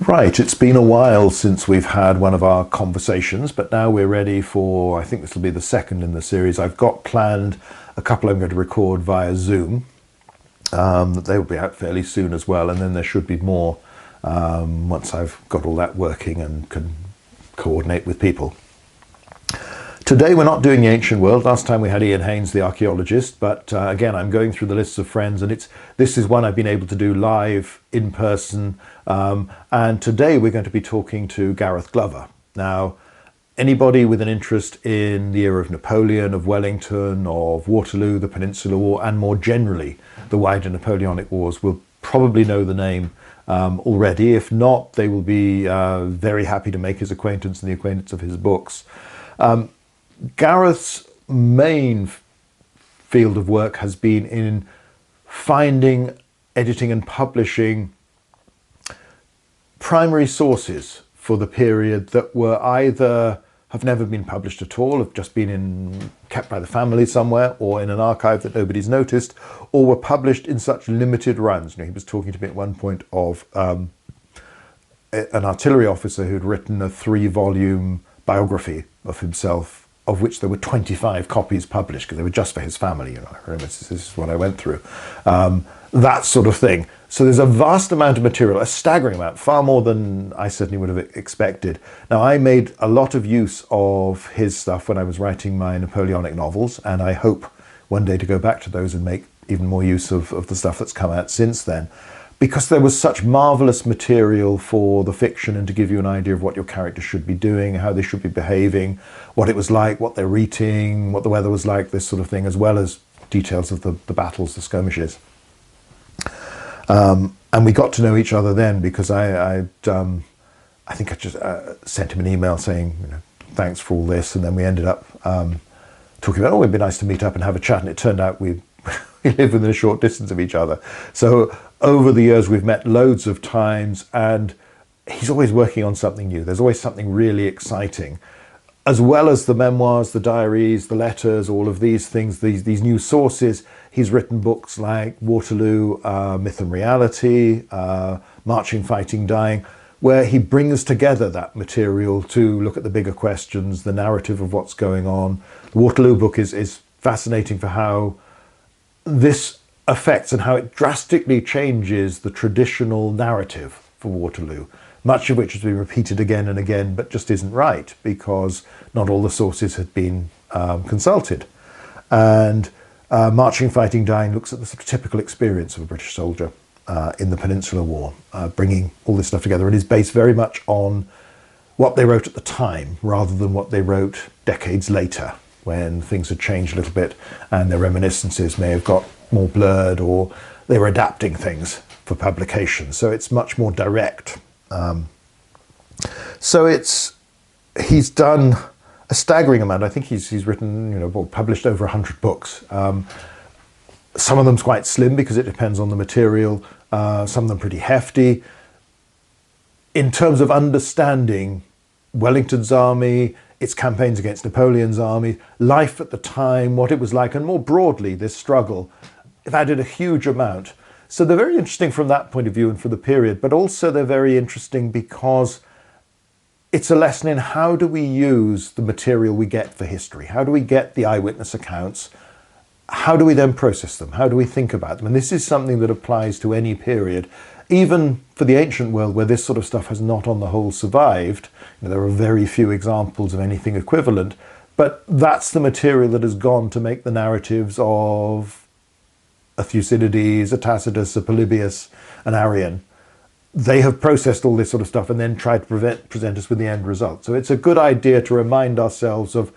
Right, it's been a while since we've had one of our conversations, but now we're ready for, I think this will be the second in the series. I've got planned a couple I'm going to record via Zoom. They will be out fairly soon as well, and then there should be more once I've got all that working and can coordinate with people. Today we're not doing the ancient world. Last time we had Ian Haynes, the archaeologist, but again I'm going through the lists of friends, and this is one I've been able to do live in person, and today we're going to be talking to Gareth Glover. Now, anybody with an interest in the era of Napoleon, of Wellington, of Waterloo, the Peninsular War, and more generally the wider Napoleonic Wars will probably know the name already. If not, they will be very happy to make his acquaintance and the acquaintance of his books. Gareth's main field of work has been in finding, editing and publishing primary sources for the period that were either have never been published at all, have just been kept by the family somewhere or in an archive that nobody's noticed, or were published in such limited runs. You know, he was talking to me at one point of an artillery officer who'd written a 3-volume biography of himself, of which there were 25 copies published because they were just for his family. You know, I remember this is what I went through. That sort of thing. So there's a vast amount of material, a staggering amount, far more than I certainly would have expected. Now, I made a lot of use of his stuff when I was writing my Napoleonic novels, and I hope one day to go back to those and make even more use of the stuff that's come out since then, because there was such marvelous material for the fiction and to give you an idea of what your character should be doing, how they should be behaving, what it was like, what they're eating, what the weather was like, this sort of thing, as well as details of the battles, the skirmishes. And we got to know each other then, because I think I just sent him an email saying, you know, thanks for all this, and then we ended up talking about, oh, it'd be nice to meet up and have a chat, and it turned out we live within a short distance of each other. So over the years we've met loads of times, and he's always working on something new. There's always something really exciting, as well as the memoirs, the diaries, the letters, all of these things, these new sources. He's written books like Waterloo, Myth and Reality, Marching, Fighting, Dying, where he brings together that material to look at the bigger questions, the narrative of what's going on. The Waterloo book is fascinating for how this affects and how it drastically changes the traditional narrative for Waterloo, much of which has been repeated again and again, but just isn't right because not all the sources had been consulted. And Marching, Fighting, Dying looks at the sort of typical experience of a British soldier in the Peninsular War, bringing all this stuff together, and is based very much on what they wrote at the time rather than what they wrote decades later, when things had changed a little bit and their reminiscences may have got more blurred, or they were adapting things for publication. So it's much more direct. He's done a staggering amount. I think he's written, you know, published over 100 books. Some of them's quite slim because it depends on the material. Some of them pretty hefty. In terms of understanding Wellington's army, its campaigns against Napoleon's army, life at the time, what it was like, and more broadly, this struggle, have added a huge amount. So they're very interesting from that point of view and for the period, but also they're very interesting because it's a lesson in how do we use the material we get for history? How do we get the eyewitness accounts? How do we then process them? How do we think about them? And this is something that applies to any period, even for the ancient world where this sort of stuff has not on the whole survived. You know, there are very few examples of anything equivalent, but that's the material that has gone to make the narratives of a Thucydides, a Tacitus, a Polybius, an Arrian. They have processed all this sort of stuff and then tried to present us with the end result. So it's a good idea to remind ourselves of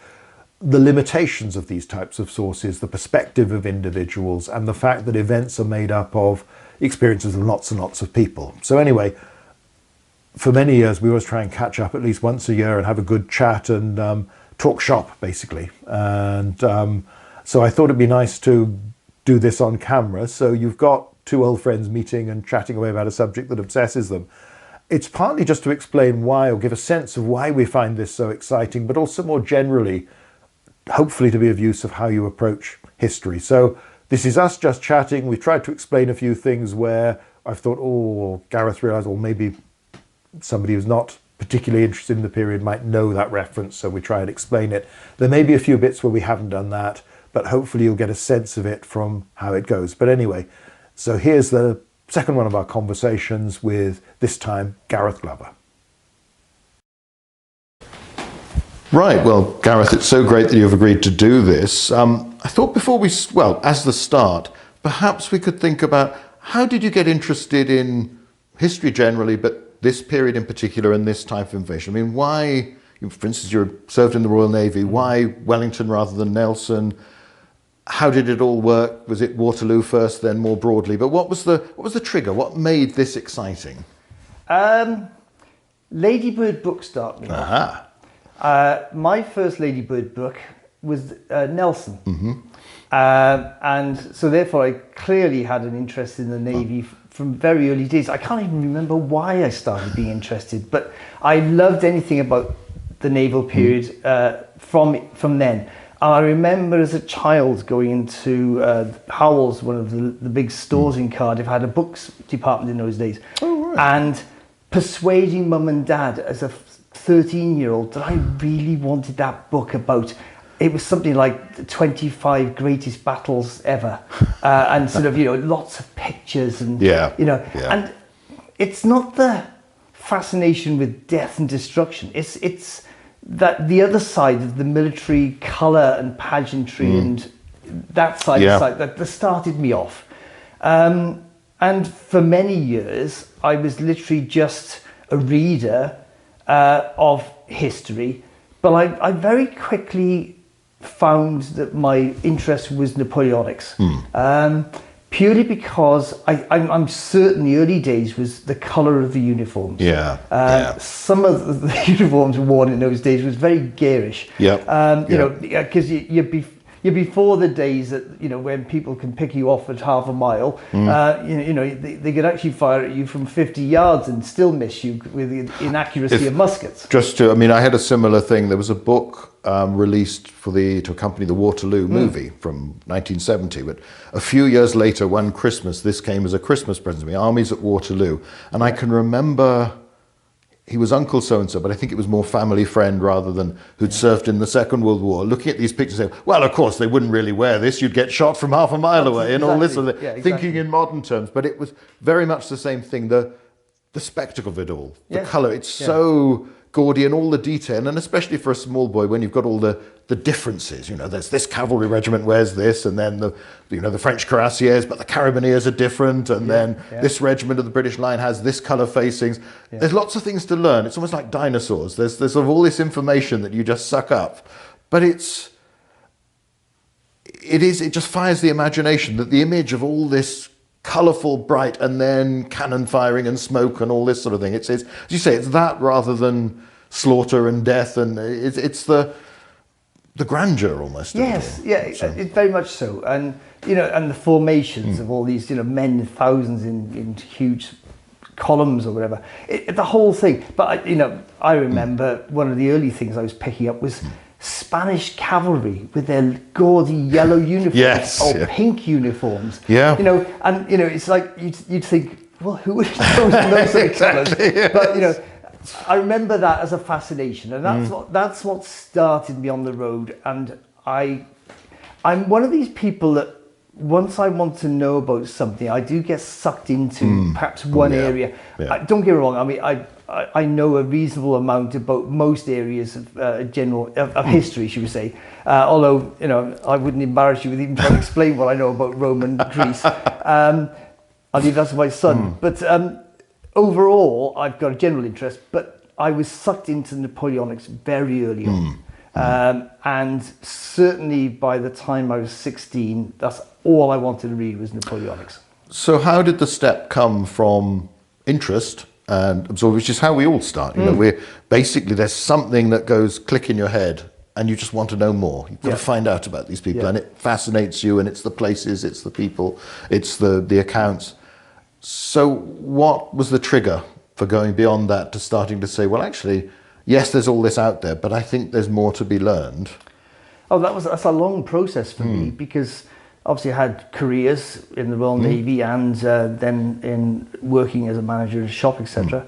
the limitations of these types of sources, the perspective of individuals, and the fact that events are made up of experiences of lots and lots of people. So anyway, for many years we always try and catch up at least once a year and have a good chat and talk shop, basically. And so I thought it'd be nice to do this on camera, so you've got two old friends meeting and chatting away about a subject that obsesses them. It's partly just to explain why, or give a sense of why we find this so exciting, but also more generally, hopefully to be of use of how you approach history. So this is us just chatting. We've tried to explain a few things where I've thought, oh, Gareth realised, or maybe somebody who's not particularly interested in the period might know that reference, so we try and explain it. There may be a few bits where we haven't done that, but hopefully you'll get a sense of it from how it goes. But anyway, so here's the second one of our conversations with, this time, Gareth Glover. Right, well, Gareth, it's so great that you've agreed to do this. I thought before we, well, as the start, perhaps we could think about how did you get interested in history generally, but this period in particular and this type of information? I mean, why, for instance, you served in the Royal Navy, why Wellington rather than Nelson? How did it all work? Was it Waterloo first, then more broadly? But what was the trigger? What made this exciting? Ladybird book started me off. My first Ladybird book was Nelson. And so therefore I clearly had an interest in the Navy from very early days. I can't even remember why I started being interested, but I loved anything about the naval period from then. And I remember as a child going into Howell's, one of the big stores in Cardiff, had a books department in those days. Oh, right. And persuading mum and dad as a 13-year-old that I really wanted that book about, it was something like the 25 greatest battles ever, and sort of, you know, lots of pictures and, you know, and it's not the fascination with death and destruction. It's that the other side of the military colour and pageantry and that side that started me off. And for many years, I was literally just a reader of history, but I very quickly found that my interest was Napoleonics, purely because I'm certain the early days was the colour of the uniforms. Some of the uniforms worn in those days was very garish. You know, because you're before the days that, you know, when people can pick you off at half a mile. You know, they could actually fire at you from 50 yards and still miss you with the inaccuracy of muskets. I mean, I had a similar thing. There was a book released to accompany the Waterloo movie from 1970, but a few years later, one Christmas, this came as a Christmas present to me, Armies at Waterloo. And I can remember he was Uncle so-and-so, but I think it was more family friend rather than who'd served in the Second World War, looking at these pictures saying, well, of course, they wouldn't really wear this. You'd get shot from half a mile away and all this sort of thing, thinking in modern terms. But it was very much the same thing, the spectacle of it all, the colour. It's so gaudy and all the detail, and especially for a small boy when you've got all the differences. You know, there's this cavalry regiment wears this, and then the French cuirassiers, but the Carabiniers are different, and then this regiment of the British line has this colour facings. There's lots of things to learn. It's almost like dinosaurs. There's sort of all this information that you just suck up, but it just fires the imagination, that the image of all this colourful, bright, and then cannon firing and smoke and all this sort of thing. It's as you say, it's that rather than slaughter and death, and it's the grandeur almost. It's very much so. And you know, and the formations of all these, you know, men, thousands in huge columns or whatever. The whole thing. But you know, I remember one of the early things I was picking up was Spanish cavalry with their gaudy yellow uniforms or pink uniforms. You know, and you know, it's like you'd think, well, who would have chosen those sort of colours? But you know, I remember that as a fascination, and that's what started me on the road. And I'm one of these people that once I want to know about something, I do get sucked into perhaps one area. Don't get me wrong. I mean, I know a reasonable amount about most areas of of history, should we say? Although, you know, I wouldn't embarrass you with even trying to explain what I know about Rome and Greece. I'll leave that to my son. But overall, I've got a general interest. But I was sucked into Napoleonics very early on, and certainly by the time I was 16, that's all I wanted to read was Napoleonics. So, how did the step come from interest and absorb, which is how we all start? You know, we're basically, there's something that goes click in your head and you just want to know more. You've got to find out about these people, and it fascinates you, and it's the places, it's the people, it's the accounts. So what was the trigger for going beyond that to starting to say, well, actually, yes, there's all this out there, but I think there's more to be learned? Oh, that's a long process for me, because obviously I had careers in the Royal Navy and then in working as a manager in a shop, etc.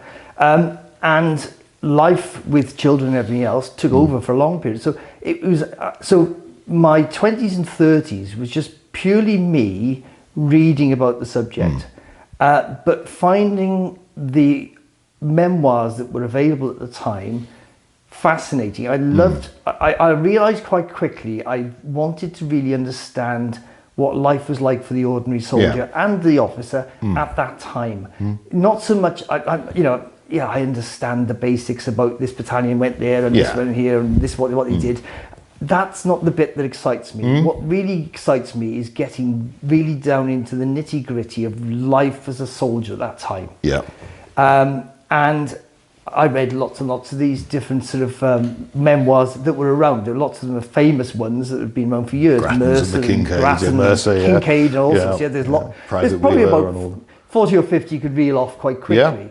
and life with children and everything else took over for a long period. So it was so my 20s and 30s was just purely me reading about the subject, but finding the memoirs that were available at the time fascinating. I loved. I realized quite quickly I wanted to really understand what life was like for the ordinary soldier and the officer at that time. Not so much, I understand the basics about this battalion went there and this went here and this what they did. That's not the bit that excites me. What really excites me is getting really down into the nitty gritty of life as a soldier at that time. Yeah. And I read lots and lots of these different sort of memoirs that were around. There are lots of them are famous ones that have been around for years. Mercer and Kincaid and all sorts. Yeah, there's probably about 40 or 50 you could reel off quite quickly.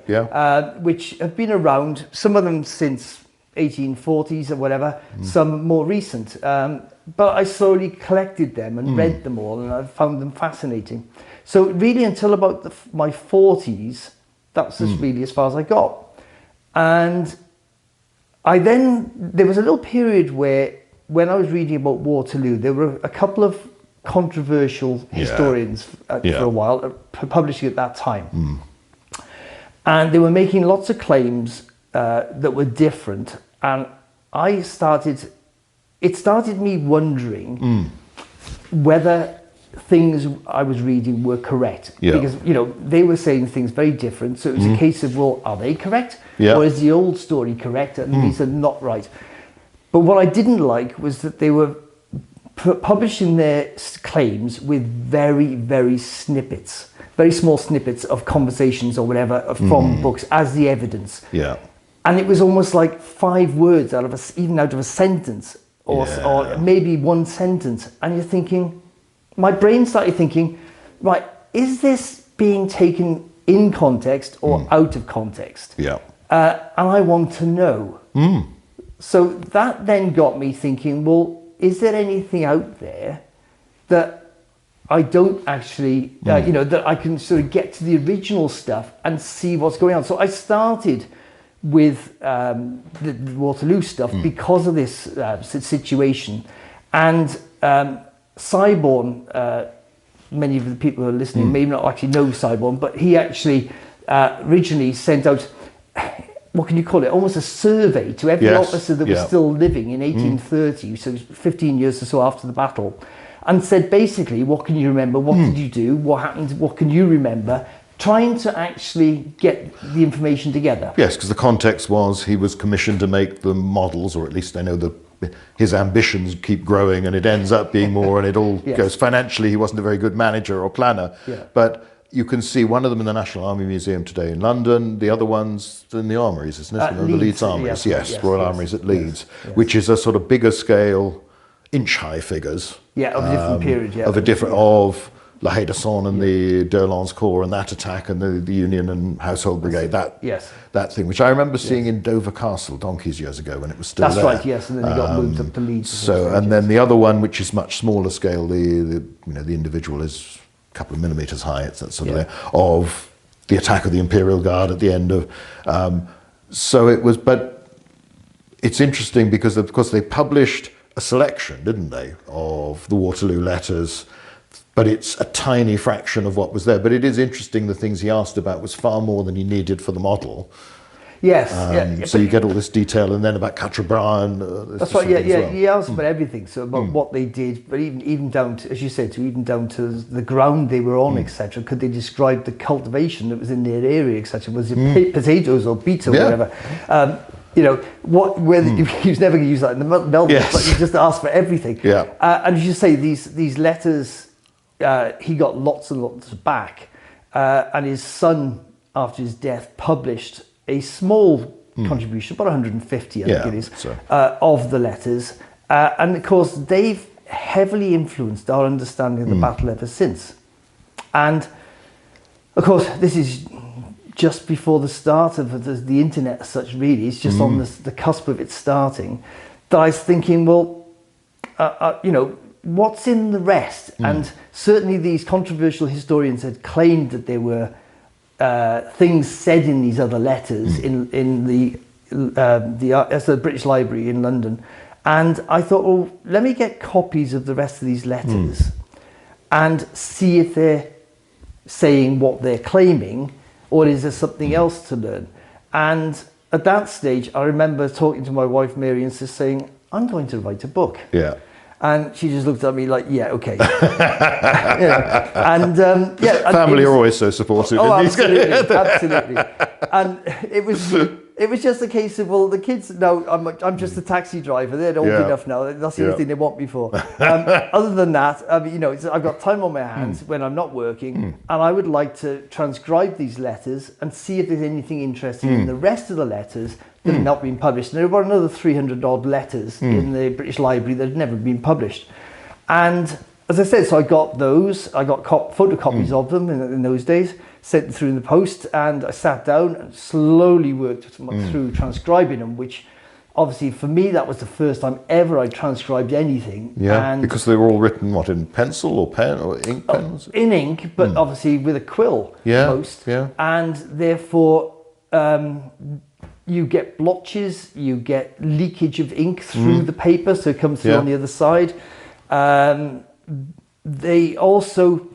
Which have been around, some of them since 1840s or whatever, some more recent. But I slowly collected them and read them all, and I found them fascinating. So really until about my 40s, that's just really as far as I got. And there was a little period where, when I was reading about Waterloo, there were a couple of controversial historians for a while publishing at that time. And they were making lots of claims that were different. And it started me wondering whether things I was reading were correct, because they were saying things very different. So it was a case of, well, are they correct, or is the old story correct and these are not right? But what I didn't like was that they were publishing their claims with very, very very small snippets of conversations or whatever from books as the evidence. And it was almost like 5 words out of a sentence, or maybe one sentence, and you're thinking. My brain started thinking, right, is this being taken in context or out of context? And I want to know. So that then got me thinking, well, is there anything out there that I don't actually, that I can sort of get to the original stuff and see what's going on? So I started with the Waterloo stuff because of this situation. And Cyborn, many of the people who are listening may not actually know Cyborn, but he actually originally sent out, what can you call it, almost a survey to every officer that was still living in 1830, so 15 years or so after the battle, and said basically, what can you remember, what did you do, what happened, what can you remember, trying to actually get the information together. Yes, because the context was he was commissioned to make the models, or at least I know his ambitions keep growing, and it ends up being more, and it all goes financially. He wasn't a very good manager or planner, but you can see one of them in the National Army Museum today in London, the other one's in the armories, isn't it? The Leeds Armories, Royal Armories at Leeds, which is a sort of bigger scale, inch-high figures. Of a different period, of La Haye de Son and the Derlans Corps and that attack, and the Union and Household Brigade, that thing, which I remember seeing in Dover Castle donkeys years ago when it was still there. That's right, yes, and then they got moved up to Leeds. So, and then the other one, which is much smaller scale, the individual is a couple of millimeters high, it's that sort of there, of the attack of the Imperial Guard at the end of, so it was, but it's interesting because of course they published a selection, didn't they, of the Waterloo letters, but it's a tiny fraction of what was there. But it is interesting, the things he asked about was far more than he needed for the model. So you get all this detail, and then about Quatre Bras and that's right. He asked about everything, so about what they did, but even down to, as you said, even down to the ground they were on, etc. Could they describe the cultivation that was in their area, etc.? Was it potatoes or beets or whatever? Whether he was never going to use that in the Melbourne, but he just asked for everything. And as you say, these letters, he got lots and lots back, and his son, after his death, published a small contribution, about 150, I think it is, of the letters. And of course, they've heavily influenced our understanding of the battle ever since. And of course, this is just before the start of the internet as such, really. It's just on the cusp of it starting, that I was thinking, well, what's in the rest? And certainly these controversial historians had claimed that there were things said in these other letters in the British Library in London, and I thought, well, let me get copies of the rest of these letters and see if they're saying what they're claiming, or is there something else to learn. And at that stage, I remember talking to my wife Mary and just saying, I'm going to write a book. Yeah. And she just looked at me like, yeah, okay. You know, and yeah, Family are always so supportive. Oh, in these absolutely. And it was just a case of, well, the kids know I'm just a taxi driver. They're old enough now. That's the only thing they want me for. Other than that, you know, I've got time on my hands when I'm not working, and I would like to transcribe these letters and see if there's anything interesting in the rest of the letters that have not been published. And there were another 300 odd letters in the British Library that had never been published. And as I said, so I got those. I got photocopies of them in those days, sent them through in the post, and I sat down and slowly worked through transcribing them, which obviously for me, that was the first time ever I transcribed anything. Yeah, and because they were all written, what, in pencil or pen or ink pens? In ink, but obviously with a quill most. Yeah. And therefore, you get blotches, you get leakage of ink through the paper, so it comes through on the other side. They also,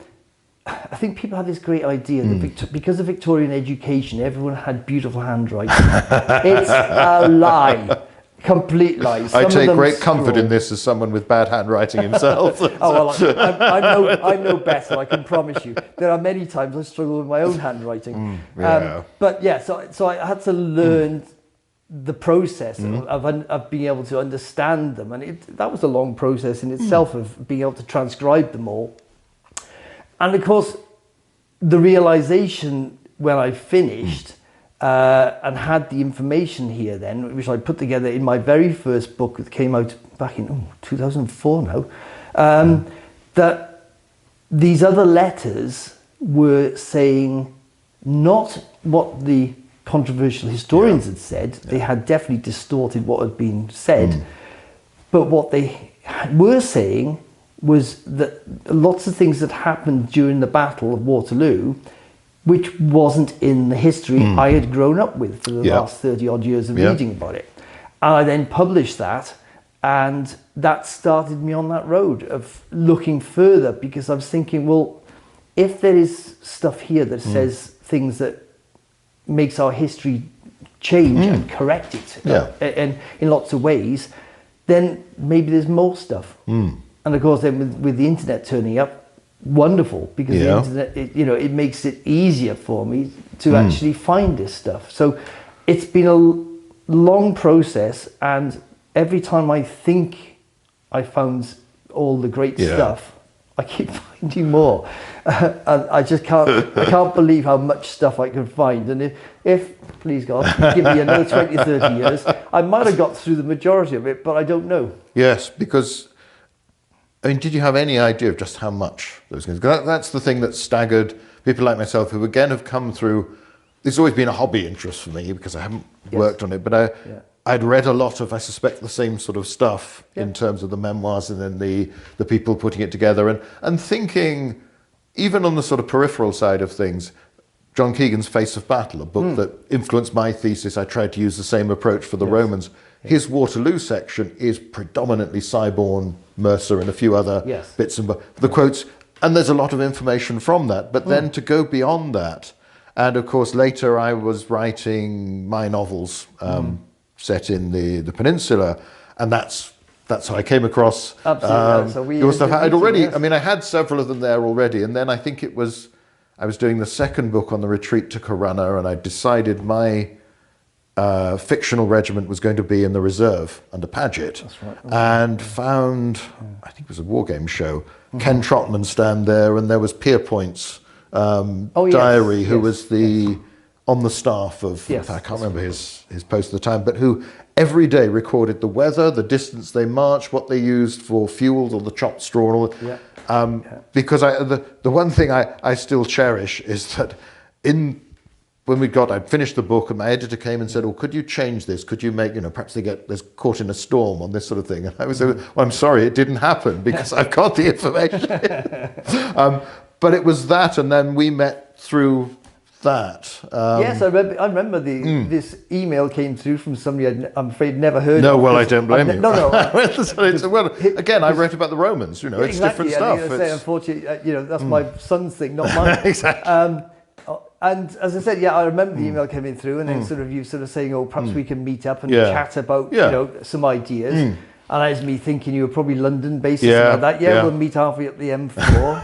I think people have this great idea that because of Victorian education, everyone had beautiful handwriting. It's a lie. Complete lie. I take great comfort in this as someone with bad handwriting himself. Oh, well, I know better, I can promise you. There are many times I struggle with my own handwriting. But yeah, so I had to learn the process of being able to understand them. And that was a long process in itself of being able to transcribe them all. And of course, the realization when I finished and had the information here then, which I put together in my very first book that came out back in 2004 now, that these other letters were saying not what the controversial historians had said. They had definitely distorted what had been said, but what they were saying was that lots of things that happened during the Battle of Waterloo, which wasn't in the history I had grown up with for the last 30 odd years of reading about it. And I then published that, and that started me on that road of looking further, because I was thinking, well, if there is stuff here that says things that makes our history change and correct it and in lots of ways, then maybe there's more stuff. And of course, then with the internet turning up, wonderful, because the internet, it makes it easier for me to actually find this stuff. So it's been a long process, and every time I think I found all the great stuff, I keep finding more. And I just can't believe how much stuff I can find. And if please God, give me another 20, 30 years, I might have got through the majority of it, but I don't know. Yes, because, I mean, did you have any idea of just how much those things? That's the thing that staggered people like myself, who again have come through. It's always been a hobby interest for me because I haven't worked on it, but I'd read a lot of, I suspect, the same sort of stuff in terms of the memoirs and then the people putting it together and thinking, even on the sort of peripheral side of things, John Keegan's Face of Battle, a book that influenced my thesis. I tried to use the same approach for the Romans. His Waterloo section is predominantly Cyborn, Mercer, and a few other bits and the quotes. And there's a lot of information from that. But then to go beyond that, and of course later I was writing my novels set in the Peninsula, and that's how I came across your stuff. I'd already, I mean, I had several of them there already, and then I think it was, I was doing the second book on the retreat to Corunna, and I decided my fictional regiment was going to be in the reserve under Paget. That's right. And found, I think it was a war game show, Ken Trotman stand there, and there was Pierpoint's diary, who was the on the staff of, I can't remember his post at the time, but who every day recorded the weather, the distance they marched, what they used for fuel, or the chopped straw, and all that. Because the one thing I still cherish is that when I'd finished the book, and my editor came and said, "Oh, could you change this? Could you make, perhaps they're caught in a storm on this sort of thing?" And I was like, "Well, I'm sorry, it didn't happen because I've got the information." But it was that, and then we met through that. Yes, I remember this email came through from somebody I'm afraid never heard No, of. well, I don't blame you. No. Well, again, I wrote about the Romans. You know, it's exactly, different stuff. Say, unfortunately, you know, that's my son's thing, not mine. Exactly. And as I said, I remember the email coming through, and then you saying, "Oh, perhaps we can meet up and Yeah. chat about Yeah. you know, some ideas." And that was me thinking you were probably London based or something like that. Yeah, we'll meet halfway up the M4.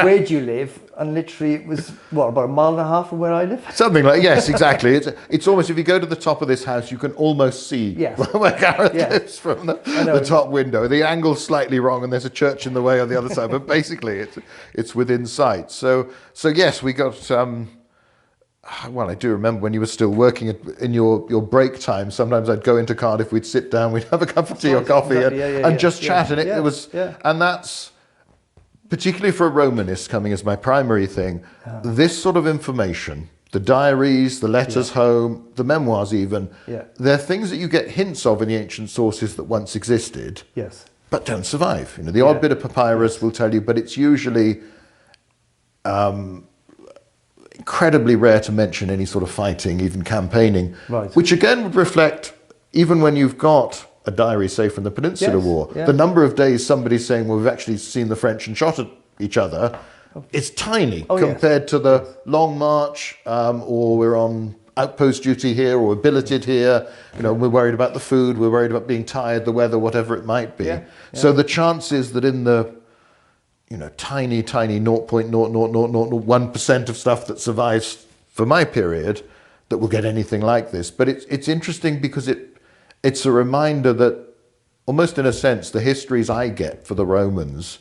Where do you live? And literally it was, what, about a mile and a half from where I live? Something like, yes, exactly. It's almost, if you go to the top of this house, you can almost see where Gareth lives from the top window. The angle's slightly wrong and there's a church in the way on the other side, but basically it's within sight. So yes, we got... well, I do remember when you were still working in your break time, sometimes I'd go into Cardiff, we'd sit down, we'd have a cup of tea or coffee and just chat. And it was, and that's, particularly for a Romanist coming as my primary thing, this sort of information, the diaries, the letters home, the memoirs even, they're things that you get hints of in the ancient sources that once existed, but don't survive. You know, the odd bit of papyrus will tell you, but it's usually... incredibly rare to mention any sort of fighting, even campaigning, which again would reflect, even when you've got a diary, say, from the Peninsular War, the number of days somebody's saying, well, we've actually seen the French and shot at each other, is tiny compared to the long march, or we're on outpost duty here, or we're billeted here, you know, we're worried about the food, we're worried about being tired, the weather, whatever it might be. So the chances that in the tiny 0.00001% of stuff that survives for my period that will get anything like this. But it's interesting because it's a reminder that almost in a sense the histories I get for the Romans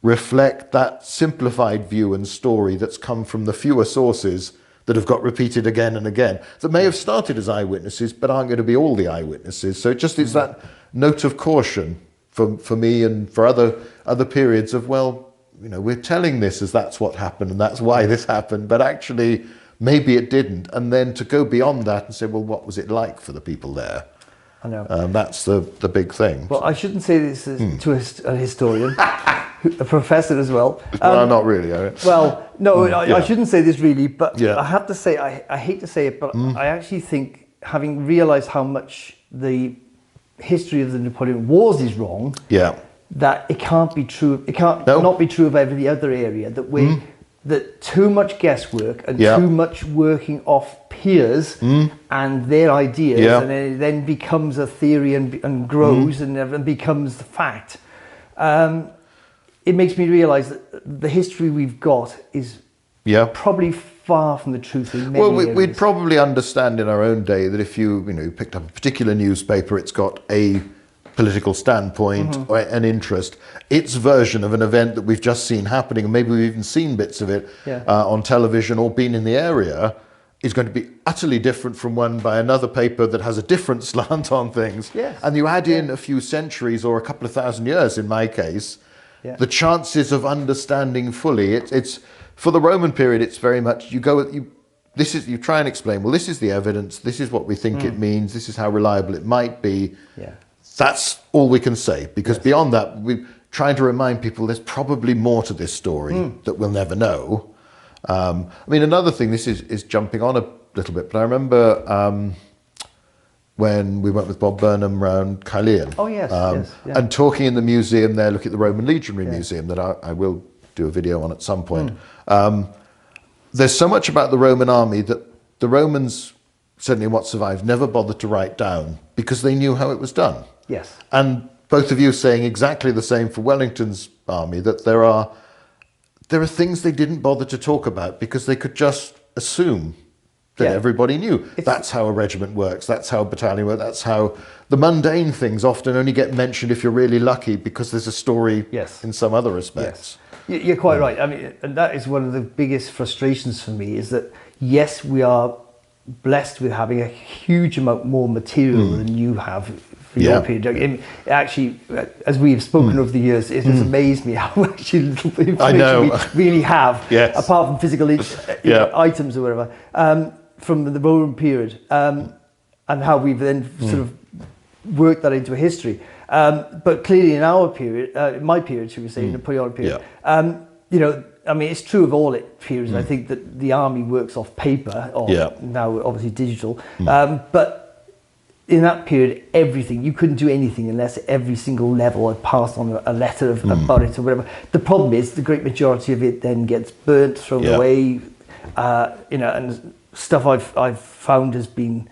reflect that simplified view and story that's come from the fewer sources that have got repeated again and again, that may have started as eyewitnesses but aren't going to be all the eyewitnesses. So it just is that note of caution for me and for other periods of, well, you know, we're telling this as that's what happened and that's why this happened, but actually maybe it didn't. And then to go beyond that and say, well, what was it like for the people there? I know. That's the big thing. Well, I shouldn't say this to a historian, a professor as well. Well, not really. Well, no, I shouldn't say this really, but I have to say, I hate to say it, but I actually think, having realised how much the history of the Napoleonic Wars is wrong, that it can't be true. It can't not be true of every other area. That that too much guesswork and too much working off peers and their ideas, and it then becomes a theory and grows and becomes the fact. It makes me realise that the history we've got is probably far from the truth in many areas. We'd probably understand in our own day that if you picked up a particular newspaper, it's got a political standpoint or an interest, its version of an event that we've just seen happening, and maybe we've even seen bits of it on television or been in the area, is going to be utterly different from one by another paper that has a different slant on things. And you add in a few centuries or a couple of thousand years in my case, the chances of understanding fully, it's for the Roman period, it's very much, you try and explain, well, this is the evidence, this is what we think it means, this is how reliable it might be. That's all we can say, because beyond that, we're trying to remind people there's probably more to this story that we'll never know. I mean, another thing, this is jumping on a little bit, but I remember when we went with Bob Burnham around Caerleon. And talking in the museum there, look at the Roman Legionary Museum that I will do a video on at some point. There's so much about the Roman army that the Romans, certainly what survived, never bothered to write down because they knew how it was done. And both of you saying exactly the same for Wellington's army, that there are things they didn't bother to talk about because they could just assume that everybody knew. That's how a regiment works, that's how a battalion works, that's how the mundane things often only get mentioned if you're really lucky because there's a story in some other respects. You're quite right. I mean, and that is one of the biggest frustrations for me, is that yes, we are blessed with having a huge amount more material than you have for your period. And actually, as we've spoken over the years, it has amazed me how much little information we really have, apart from physical items or whatever, from the Roman period, and how we've then sort of worked that into a history. But clearly in our period, my period, should we say, Napoleonic period, you know, I mean, it's true of all periods. I think that the army works off paper, or now obviously digital. But in that period, everything, you couldn't do anything unless every single level had passed on a letter about it or whatever. The problem is the great majority of it then gets burnt, thrown away, you know, and stuff I've found has been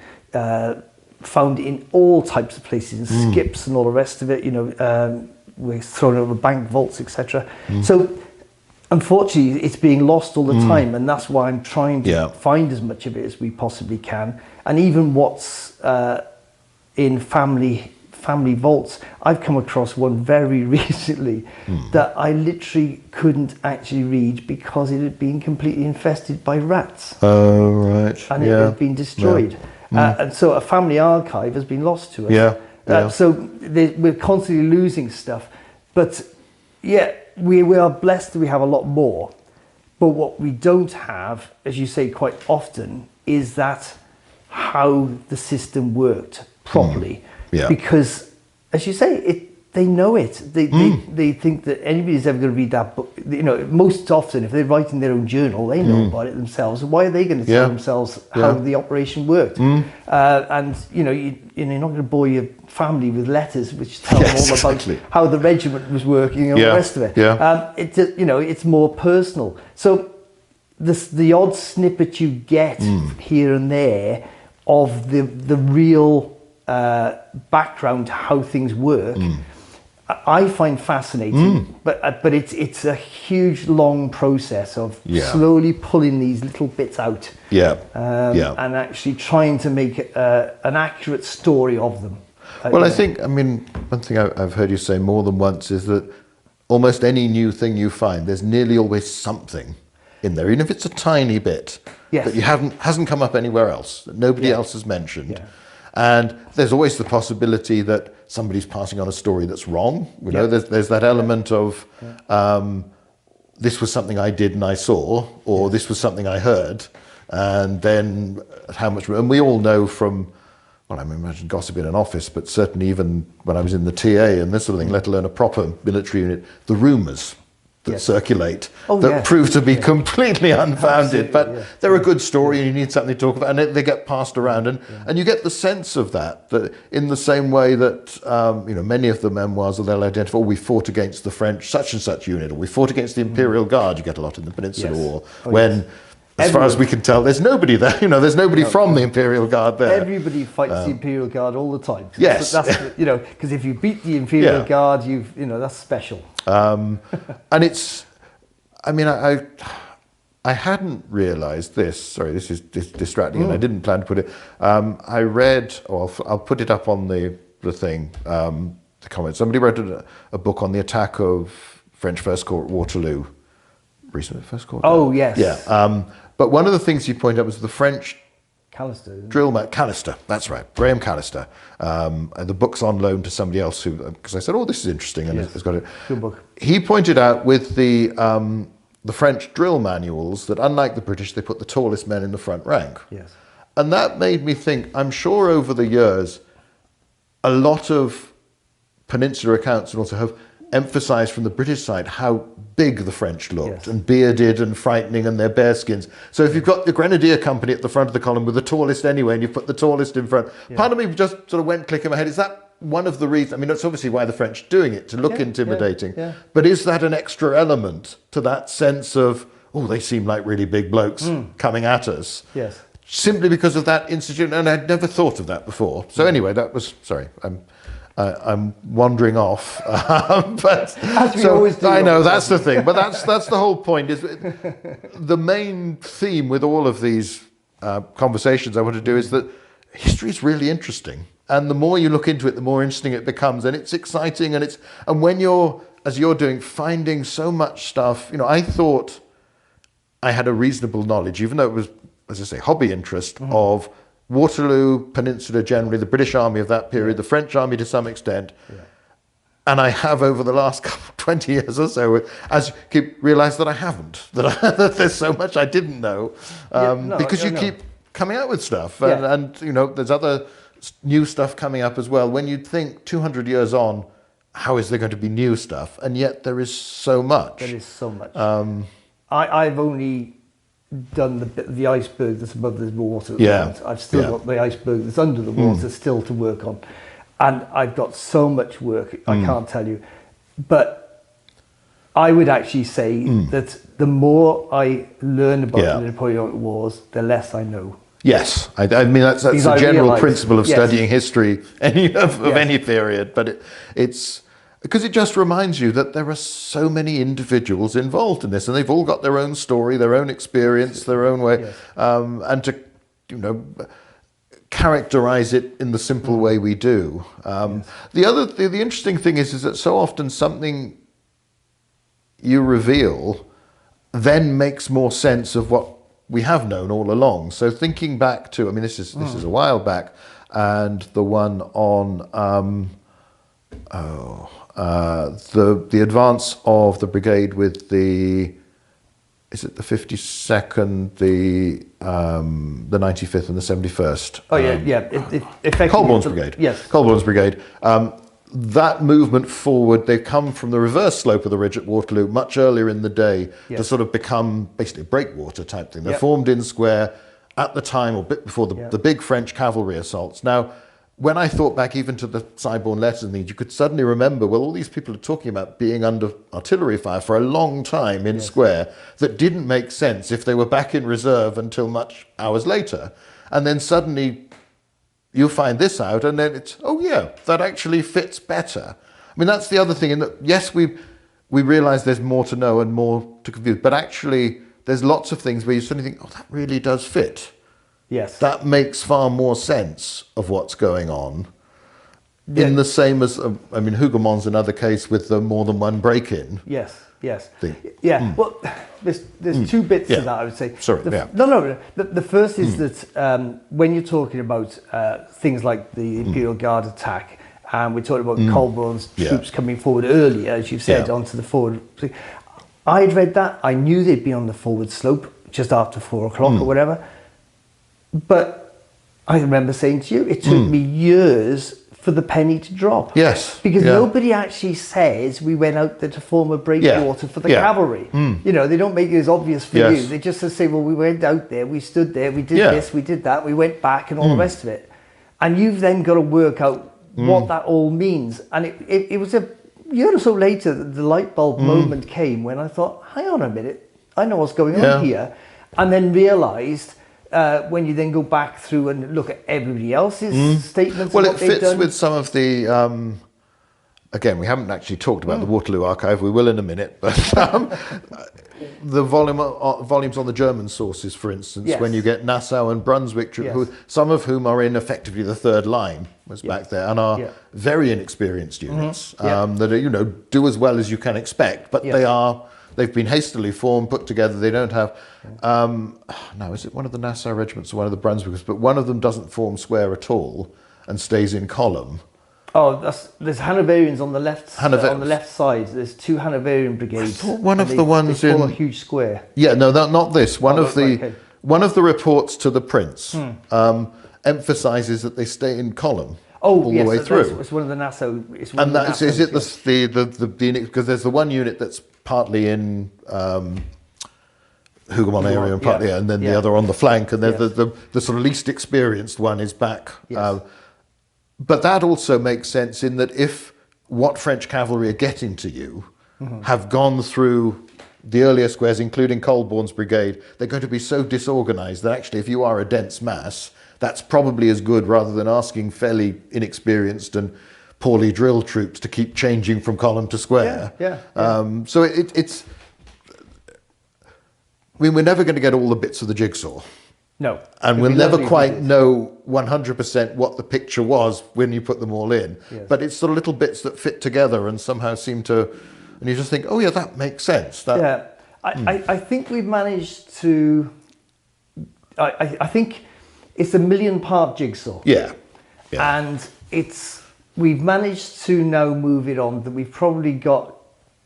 found in all types of places, in skips and all the rest of it, you know, we're thrown over bank vaults, etc. So unfortunately, it's being lost all the time, and that's why I'm trying to find as much of it as we possibly can. And even what's in family vaults, I've come across one very recently that I literally couldn't actually read because it had been completely infested by rats. Oh, right. And it had been destroyed. And so a family archive has been lost to us. So we're constantly losing stuff. But yeah, we are blessed that we have a lot more. But what we don't have, as you say quite often, is that how the system worked properly. Because, as you say, they know it. They think that anybody's ever going to read that book. You know, most often, if they're writing their own journal, they know about it themselves. Why are they going to tell themselves how the operation worked? And you know, you're not going to bore your family with letters which tell them all about how the regiment was working and all the rest of it. It's, you know, it's more personal. So the odd snippet you get here and there of the real background to how things work, I find fascinating. But it's a huge, long process of slowly pulling these little bits out, and actually trying to make an accurate story of them. Well, I think, I mean, one thing I've heard you say more than once is that almost any new thing you find, there's nearly always something in there, even if it's a tiny bit that you hasn't come up anywhere else, that nobody else has mentioned. And there's always the possibility that somebody's passing on a story that's wrong. You know, there's that element of this was something I did and I saw, or this was something I heard, and then how much. And we all know from, well, I imagine gossip in an office, but certainly even when I was in the TA and this sort of thing, let alone a proper military unit, the rumours that circulate that prove to be completely unfounded, but they're a good story and you need something to talk about, and they get passed around, and you get the sense of that in the same way that you know, many of the memoirs, they'll identify, we fought against the French such and such unit, or we fought against the Imperial Guard. You get a lot in the Peninsular War when as far as we can tell, there's nobody there. You know, there's nobody from the Imperial Guard there. Everybody fights the Imperial Guard all the time. That's, you know, because if you beat the Imperial Guard, you know, that's special. And it's, I mean, I hadn't realised this. Sorry, this is distracting, and I didn't plan to put it. I read, or I'll put it up on the thing, the comment. Somebody wrote a book on the attack of French First Corps at Waterloo. Recent First Corps. Oh yes. Yeah. But one of the things you point out was the French drill man, Callister, that's right, Graham Callister. The book's on loan to somebody else who, because I said, oh, this is interesting, and it's got it. Good book. He pointed out with the French drill manuals that unlike the British, they put the tallest men in the front rank. Yes. And that made me think, I'm sure over the years, a lot of Peninsular accounts and also have emphasised from the British side how big the French looked, and bearded and frightening, and their bearskins. So if you've got the Grenadier Company at the front of the column with the tallest anyway, and you put the tallest in front, part of me just sort of went click in my head, is that one of the reasons? I mean, that's obviously why the French are doing it, to look intimidating, but is that an extra element to that sense of, oh, they seem like really big blokes coming at us? Yes. Simply because of that institute, and I'd never thought of that before. So anyway, that was, sorry, I'm wandering off, but as we always do. I know that's the thing, but that's the whole point. Is the main theme with all of these conversations I want to do is that history is really interesting, and the more you look into it, the more interesting it becomes, and it's exciting, and when you're, as you're doing, finding so much stuff. You know, I thought I had a reasonable knowledge, even though it was, as I say, hobby interest of Waterloo, Peninsula generally, the British Army of that period, the French Army to some extent. And I have over the last 20 years or so, as you keep realised that I haven't, that there's so much I didn't know, because you keep coming out with stuff, and you know, there's other new stuff coming up as well. When you'd think 200 years on, how is there going to be new stuff? And yet there is so much. There is so much. I've only done the iceberg that's above the water. Yeah. I've still got the iceberg that's under the water still to work on. And I've got so much work, I can't tell you. But I would actually say that the more I learn about the Napoleonic Wars, the less I know. Yes, I mean that's a general principle of studying history of any period, but it's because it just reminds you that there are so many individuals involved in this, and they've all got their own story, their own experience, their own way, and to characterize it in the simple way we do. The interesting thing is that so often something you reveal then makes more sense of what we have known all along. So thinking back to, I mean, this is a while back, and the one on the advance of the brigade with the 52nd, the 95th, and the 71st. Colborne's Brigade. Yes, Colborne's Brigade. That movement forward, they come from the reverse slope of the ridge at Waterloo much earlier in the day to sort of become basically a breakwater type thing. They're formed in square at the time, or a bit before the big French cavalry assaults. Now, when I thought back even to the Cyborn letters and things, you could suddenly remember, well, all these people are talking about being under artillery fire for a long time in square that didn't make sense if they were back in reserve until much hours later. And then suddenly you'll find this out, and then it's, oh yeah, that actually fits better. I mean, that's the other thing, in that, yes, we realise there's more to know and more to confuse, but actually there's lots of things where you suddenly think, oh, that really does fit. Yes. That makes far more sense of what's going on. In the same as, I mean, Hougoumond's another case with the more than one break-in. Yes. Thing. Yeah. Well, there's two bits to that, I would say. Sorry. No. The first is that when you're talking about things like the Imperial Guard attack, and we're talking about Colborne's troops coming forward earlier, as you've said, onto the forward. I'd read that. I knew they'd be on the forward slope just after 4 o'clock or whatever. But I remember saying to you, it took me years for the penny to drop. Yes. Because nobody actually says we went out there to form a breakwater for the cavalry. You know, they don't make it as obvious for you. They just say, well, we went out there, we stood there, we did this, we did that, we went back, and all the rest of it. And you've then got to work out what that all means. And it was a year or so later that the light bulb moment came when I thought, hang on a minute, I know what's going on here. And then realised, when you then go back through and look at everybody else's statements. Well, it fits with some of the, again, we haven't actually talked about the Waterloo archive, we will in a minute, but the volumes on the German sources, for instance, when you get Nassau and Brunswick, some of whom are in effectively the third line, was back there, and are very inexperieused units that are, do as well as you can expect, but they've been hastily formed, put together. They don't have, now is it one of the Nassau regiments or one of the Brunswicks? But one of them doesn't form square at all and stays in column. Oh, there's Hanoverians on the left. On the left side, there's 2 Hanoverian brigades. I thought one of the ones they form a huge square. Yeah, no, not this. One of the reports to the Prince emphasises that they stay in column. all the way through. It's one of the Nassau. Is it the because there's the one unit that's partly in Hougoumont area and partly, and then the other on the flank, and then the sort of least experienced one is back. Yes. But that also makes sense in that if what French cavalry are getting to you have gone through the earlier squares, including Colborne's brigade, they're going to be so disorganised that actually if you are a dense mass, that's probably as good rather than asking fairly inexperienced and poorly drilled troops to keep changing from column to square. So it's... I mean, we're never going to get all the bits of the jigsaw. No. And we'll never quite know 100% what the picture was when you put them all in. Yes. But it's the little bits that fit together and somehow seem to... And you just think, oh yeah, that makes sense. I think we've managed to... I think it's a 1,000,000-part jigsaw. Yeah. And we've managed to now move it on that we've probably got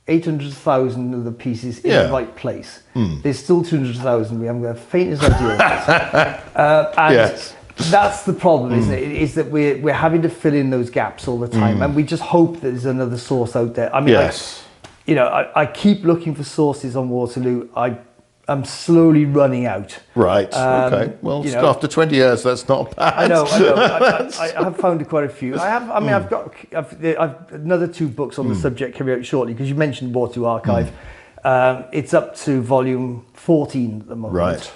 800,000 of the pieces in the right place. There's still 200,000. We haven't got the faintest idea of that. And that's the problem, isn't it? Is that we're having to fill in those gaps all the time, and we just hope that there's another source out there. I mean, I keep looking for sources on Waterloo. I'm slowly running out. Right. Okay. Well, you know, after 20 years, that's not bad. I know. I have found quite a few. I've got another 2 books on the subject coming out shortly, because you mentioned Waterloo Archive. It's up to volume 14 at the moment. Right.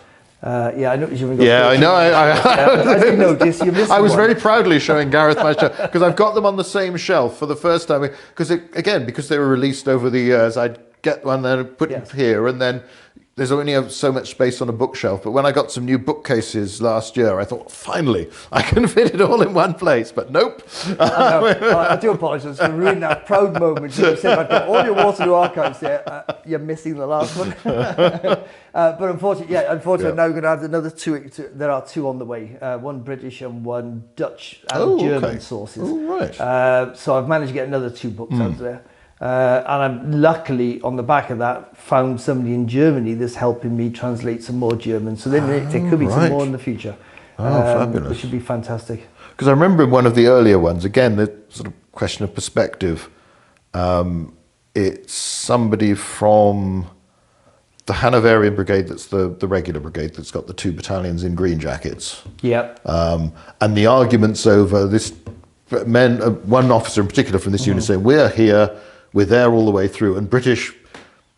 Yeah, I noticed you haven't got. Yeah, I know. I did notice you missed I was one. very proudly showing Gareth my shelf, because I've got them on the same shelf for the first time. Because they were released over the years, I'd get one and put it here, and then there's only so much space on a bookshelf. But when I got some new bookcases last year, I thought, finally, I can fit it all in one place. But nope. I do apologise for ruining that proud moment. You said I've got all your Waterloo archives there. You're missing the last one. But unfortunately, I'm now going to add another 2. There are 2 on the way. One British and one Dutch and German sources. Oh, right. So I've managed to get another 2 books out there. And I'm luckily, on the back of that, found somebody in Germany that's helping me translate some more German. So then there could be some more in the future. Fabulous. Which would be fantastic. Because I remember in one of the earlier ones, again, the sort of question of perspective, it's somebody from the Hanoverian Brigade, that's the regular brigade, that's got the 2 battalions in green jackets. Yep. And the arguments over this, one officer in particular from this unit saying, we're here, we're there all the way through, and British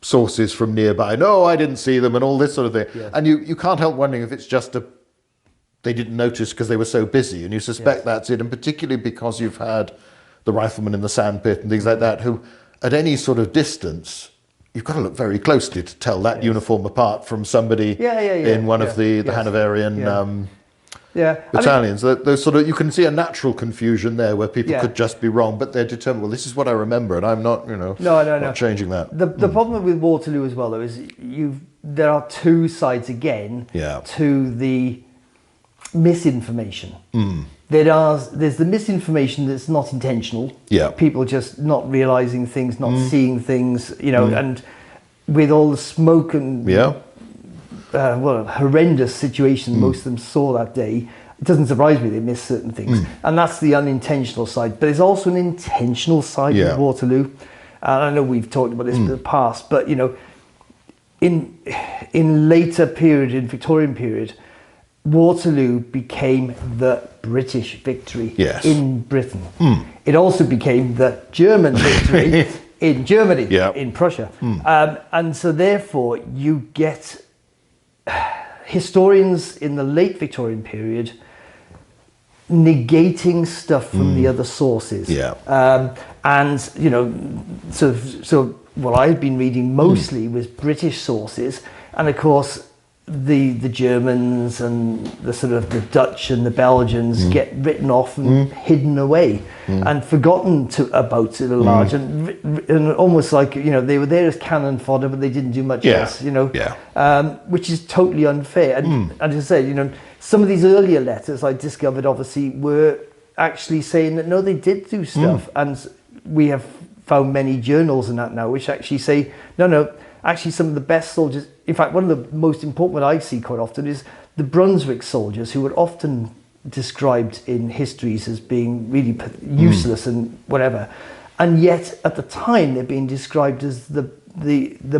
sources from nearby, no, I didn't see them, and all this sort of thing. Yes. And you can't help wondering if it's just they didn't notice because they were so busy, and you suspect that's it, and particularly because you've had the riflemen in the sandpit and things like that, who at any sort of distance, you've got to look very closely to tell that uniform apart from somebody in one of the Hanoverian battalions. Those sort of, you can see a natural confusion there where people could just be wrong, but they're determined, well, this is what I remember, and I'm not, not changing that. The problem with Waterloo as well, though, is there are 2 sides again to the misinformation. There's the misinformation that's not intentional. People just not realising things, not seeing things, and with all the smoke and horrendous situation most of them saw that day, it doesn't surprise me they missed certain things. And that's the unintentional side. But there's also an intentional side of Waterloo. And I know we've talked about this in the past, but in later period, in Victorian period, Waterloo became the British victory in Britain. It also became the German victory in Germany, in Prussia. And so therefore you get historians in the late Victorian period negating stuff from the other sources. And, so what I've been reading mostly was British sources, and of course the Germans and the sort of the Dutch and the Belgians get written off and hidden away and forgotten about it a large and almost like they were there as cannon fodder, but they didn't do much else, which is totally unfair. And as I said, some of these earlier letters I discovered obviously were actually saying that no, they did do stuff, and we have found many journals and that now which actually say no, actually some of the best soldiers, in fact one of the most important one I see quite often is the Brunswick soldiers, who were often described in histories as being really useless and whatever, and yet at the time they're being described as the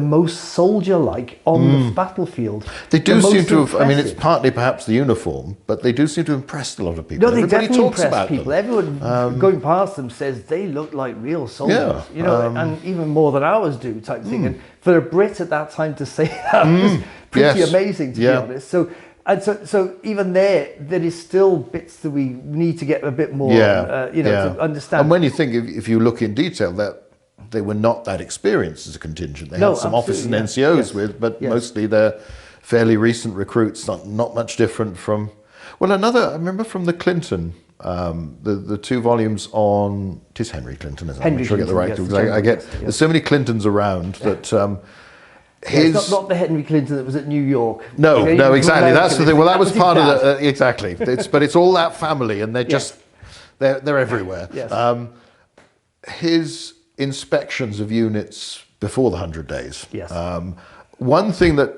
most soldier-like on the battlefield. They do seem to have, I mean, it's partly perhaps the uniform, but they do seem to have impressed a lot of people. No, they Everybody definitely talks impress about people. them. Everyone going past them says they look like real soldiers, and even more than ours do, type thing. And for a Brit at that time to say that was pretty amazing, to be honest. So even there is still bits that we need to get a bit more, to understand. And when you think, if you look in detail, that they were not that experienced as a contingent. They had some officers and NCOs but mostly they're fairly recent recruits, not much different from... Well, I remember from the Clinton, the 2 volumes on... It is Henry Clinton, isn't it? I'm sure I get the right... There's so many Clintons around that... it's not the Henry Clinton that was at New York. No, exactly. That's the thing. Well, that was part of the... exactly. But it's all that family, and they're just... They're everywhere. Yes. His inspections of units before the 100 Days. Yes. One thing that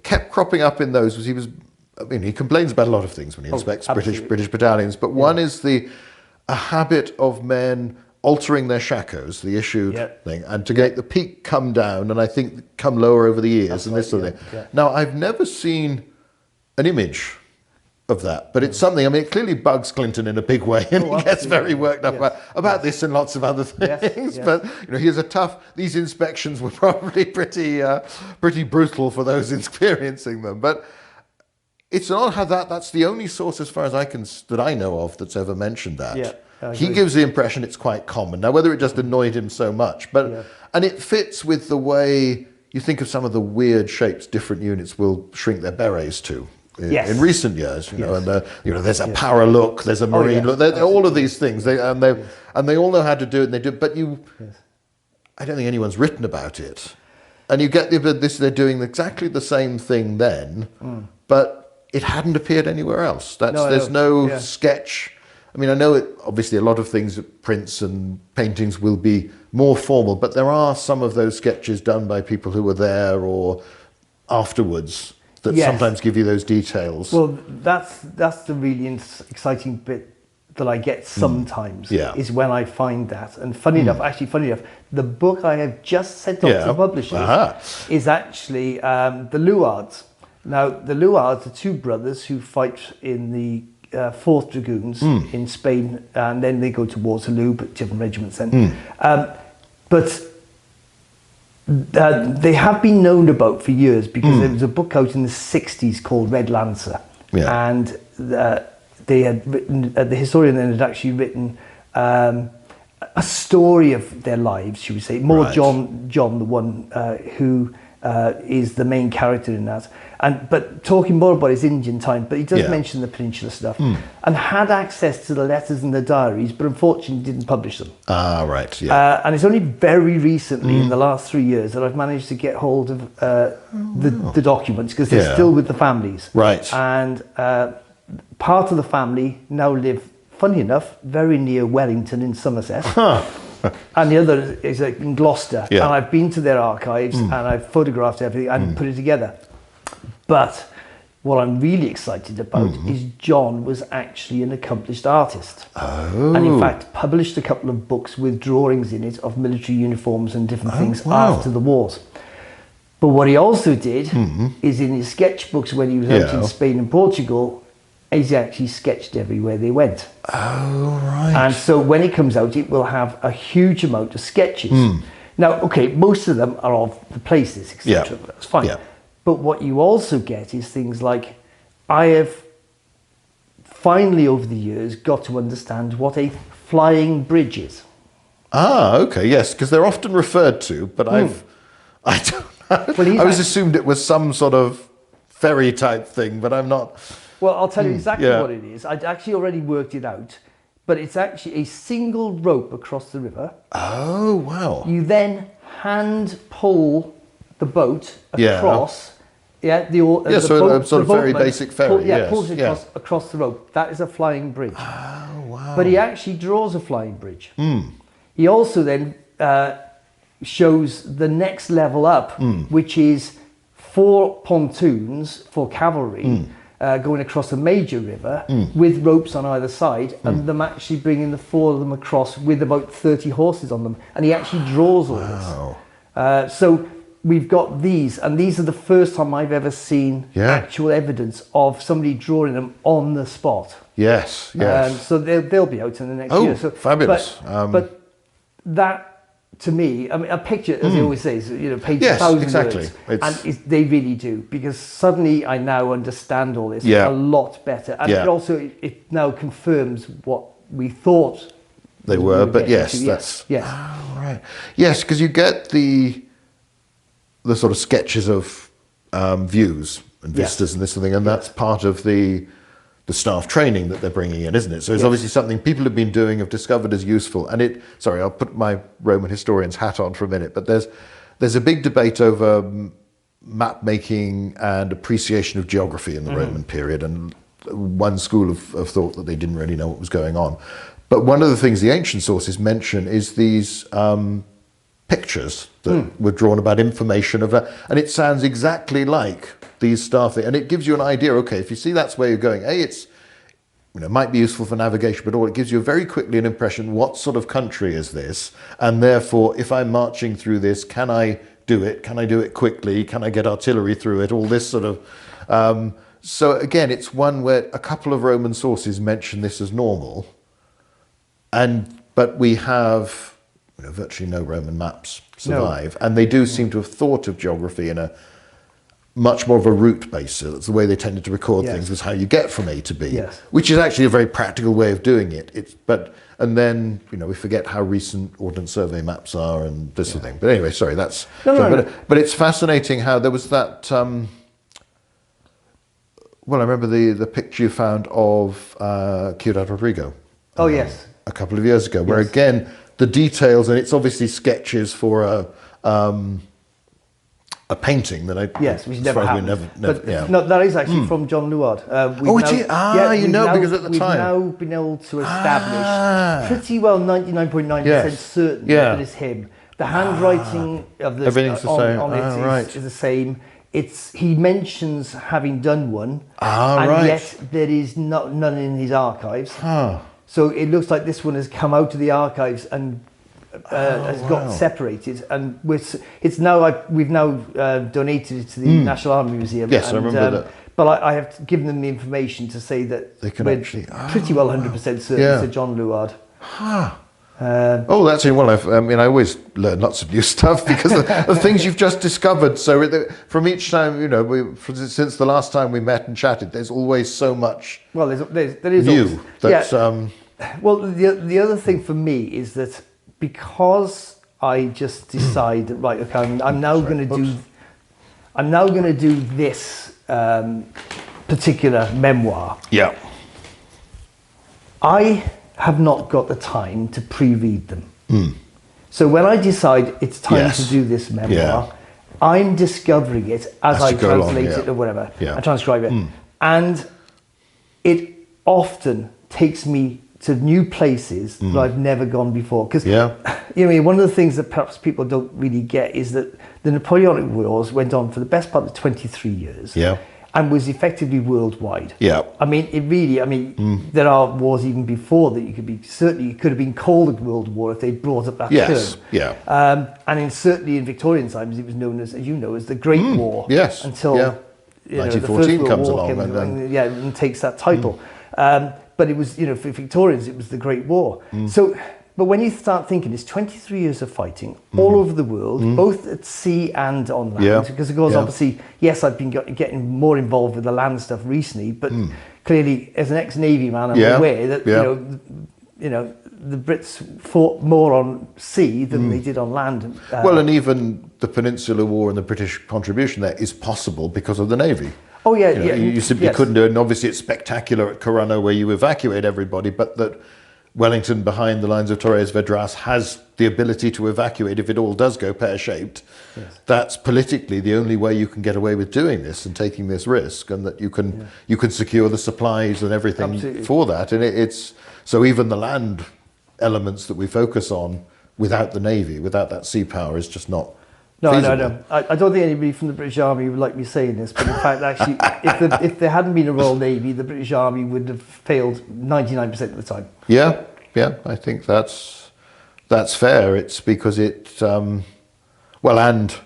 kept cropping up in those was he complains about a lot of things when he inspects British battalions, but one is a habit of men altering their shakos, the issued Yep. thing, and to get the peak come down, and I think come lower over the ears, and this sort of thing. Yeah. Now, I've never seen an image of that, but it's something. I mean, it clearly bugs Clinton in a big way, and he gets very worked up about this and lots of other things. Yes. But here's a tough. These inspections were probably pretty brutal for those experiencing them. But it's not how that's the only source, as far as that I know of, that's ever mentioned that. Yeah, I he agree. gives the impression it's quite common. Now, whether it just annoyed him so much, and it fits with the way you think of some of the weird shapes different units will shrink their berets to. Yes. In recent years, Yes. and there's a para look, there's a marine look, all of these things, they all know how to do it, and they do. But I don't think anyone's written about it, and you get this. They're doing exactly the same thing then, but it hadn't appeared anywhere else. There's no sketch. I mean, I know obviously a lot of things, prints and paintings, will be more formal, but there are some of those sketches done by people who were there or afterwards that sometimes give you those details. Well, that's the really exciting bit that I get sometimes, is when I find that. And funny enough, the book I have just sent off to publishers is actually the Luards. Now, the Luards are two brothers who fight in the 4th Dragoons in Spain, and then they go to Waterloo, but different regiments then. But they have been known about for years because there was a book out in the 60s called Red Lancer, and they had written, the historian then had actually written a story of their lives, should we say, more John the one who is the main character in that, but talking more about his Indian time, but he does mention the Peninsular stuff, and had access to the letters and the diaries, but unfortunately didn't publish them. And it's only very recently, in the last 3 years, that I've managed to get hold of the documents, because they're still with the families. And part of the family now live, funny enough, very near Wellington in Somerset. And the other is in Gloucester. And I've been to their archives and I've photographed everything and put it together. But what I'm really excited about is John was actually an accomplished artist. And in fact published a couple of books with drawings in it of military uniforms and different things after the wars. But what he also did is in his sketchbooks when he was out in Spain and Portugal, he's actually sketched everywhere they went. And so when it comes out, it will have a huge amount of sketches. Now, okay, most of them are of the places, etc. That's fine. But what you also get is things like, I have finally over the years got to understand what a flying bridge is. Yes, because they're often referred to, but I don't know. Well, I was assumed it was some sort of ferry type thing, but I'm not. Well, I'll tell you exactly what it is. I'd actually already worked it out, but it's actually a single rope across the river. Oh, wow. You then hand pull the boat across. So sort of very basic ferry. Pulls it across the rope. That is a flying bridge. Oh, wow. But he actually draws a flying bridge. He also then shows the next level up, which is 4 pontoons for cavalry going across a major river with ropes on either side, and them actually bringing the 4 of them across with about 30 horses on them. And he actually draws all this. So we've got these, and these are the first time I've ever seen actual evidence of somebody drawing them on the spot. Yes. So they'll be out in the next year. So fabulous. But that, to me, I mean, a picture, as he always says, paints 1,000 words, and they really do, because suddenly I now understand all this a lot better, and it now confirms what we thought they were. But that's right. Yes, because you get the sort of sketches of views and vistas and this sort of thing, and that's part of the staff training that they're bringing in, isn't it? So it's obviously something people have been doing, have discovered as useful. And I'll put my Roman historian's hat on for a minute, but there's a big debate over map making and appreciation of geography in the Roman period, and one school of thought that they didn't really know what was going on. But one of the things the ancient sources mention is these pictures that were drawn about information of that, and it sounds exactly like these staff things, and it gives you an idea. Okay, if you see that's where you're going, might be useful for navigation, but it gives you very quickly an impression, what sort of country is this? And therefore, if I'm marching through this, can I do it? Can I do it quickly? Can I get artillery through it? All this sort of... so again, it's one where a couple of Roman sources mention this as normal, but we have virtually no Roman maps survive, and they do seem to have thought of geography in a much more of a route basis. That's the way they tended to record things, was how you get from A to B, which is actually a very practical way of doing it. And then we forget how recent Ordnance Survey maps are and this sort of thing. But anyway, sorry, that's... But it's fascinating how there was that... well, I remember the picture you found of Ciudad Rodrigo. Oh, yes. A couple of years ago, where again, the details, and it's obviously sketches for a painting that which never happened. Never, no, that is actually from John Luard. Because at the time... We've now been able to establish pretty well 99.9% certain that it is him. The handwriting of the everything's the same. On it is the same. He mentions having done one, yet there is none in his archives. So it looks like this one has come out of the archives and has got separated, and we've now donated it to the National Army Museum. Yes, I remember that. But I have given them the information to say that they can we're actually pretty well 100% certain it's John Luard. That's well. I always learn lots of new stuff because of things you've just discovered. So from each time, since the last time we met and chatted, there's always so much. Well, there is new. Always, well, the other thing for me is that because I just decided, right, okay, I'm now going to do this particular memoir. Yeah. I have not got the time to pre-read them. So when I decide it's time to do this memoir, I'm discovering it as I translate it or whatever. I transcribe it. And it often takes me to new places that I've never gone before. Because one of the things that perhaps people don't really get is that the Napoleonic Wars went on for the best part of 23 years. And was effectively worldwide. I mean, it really, there are wars even before that it could have been called a world war if they brought up that term. And certainly in Victorian times, it was known as the Great War. Until 1914 comes along and takes that title. But it was, for Victorians, it was the Great War. So, but when you start thinking, it's 23 years of fighting all over the world, both at sea and on land. Because of course, obviously, yes, I've been getting more involved with the land stuff recently, but clearly, as an ex-Navy man, I'm aware that the Brits fought more on sea than they did on land. And even the Peninsular War and the British contribution there is possible because of the Navy. You simply couldn't do it. And obviously, it's spectacular at Corunna where you evacuate everybody, but that Wellington behind the lines of Torres Vedras has the ability to evacuate if it all does go pear-shaped. That's politically the only way you can get away with doing this and taking this risk, and that you can secure the supplies and everything for that. And it's so even the land elements that we focus on without the Navy, without that sea power, is just not feasible. No. I don't think anybody from the British Army would like me saying this, but in fact, actually, if there hadn't been a Royal Navy, the British Army would have failed 99% of the time. I think that's fair. It's because without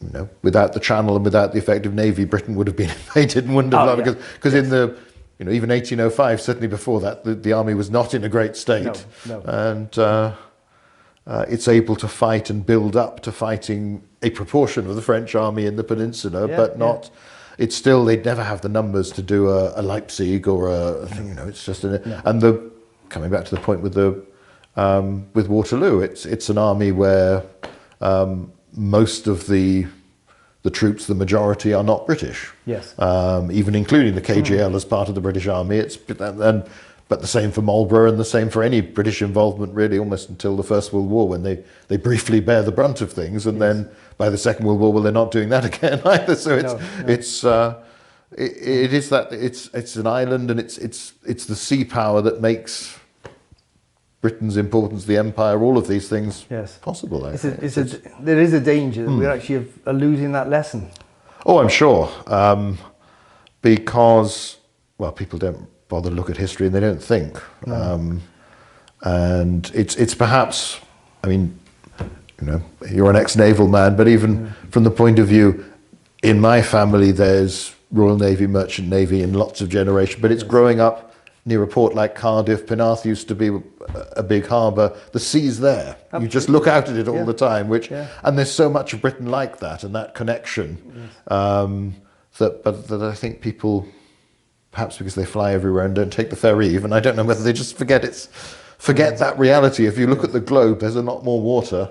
the Channel and without the effective Navy, Britain would have been invaded and wouldn't have because in the even 1805, certainly before that, the army was not in a great state. And it's able to fight and build up to fighting a proportion of the French army in the peninsula, but not. It's still, they'd never have the numbers to do a Leipzig or a thing. It's just and coming back to the point with Waterloo, it's an army where most of the troops, the majority, are not British. Even including the KGL as part of the British Army. But the same for Marlborough and the same for any British involvement, really, almost until the First World War, when they briefly bear the brunt of things, and then by the Second World War, they're not doing that again either. So it's an island, and it's the sea power that makes Britain's importance, the empire, all of these things possible. There is a danger that we're actually losing that lesson. Oh, I'm sure, because people don't bother to look at history and they don't think. And it's perhaps, I mean, you know, you're an ex-naval man, but even from the point of view, in my family, there's Royal Navy, Merchant Navy in lots of generations, but it's growing up near a port like Cardiff. Penarth used to be a big harbour. The sea's there. Absolutely. You just look out at it all the time, and there's so much of Britain like that, and that connection, that I think people, perhaps because they fly everywhere and don't take the ferry even, I don't know whether they just forget that reality. If you look at the globe, there's a lot more water.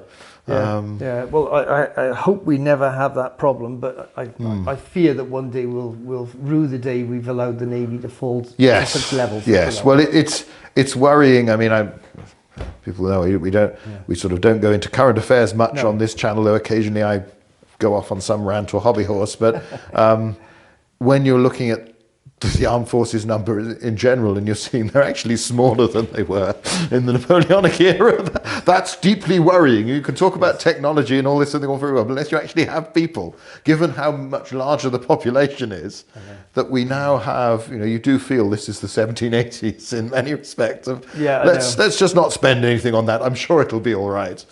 Well, I hope we never have that problem, but I fear that one day we'll rue the day we've allowed the Navy to fall to such levels. Yes. Well, it's worrying. I mean, people know we sort of don't go into current affairs much on this channel, though occasionally I go off on some rant or hobby horse. But when you're looking at the armed forces number in general, and you're seeing they're actually smaller than they were in the Napoleonic era, that's deeply worrying. You can talk about technology and all this and all very well, but unless you actually have people, given how much larger the population is, that we now have, you know, you do feel this is the 1780s in many respects. Let's just not spend anything on that. I'm sure it'll be all right.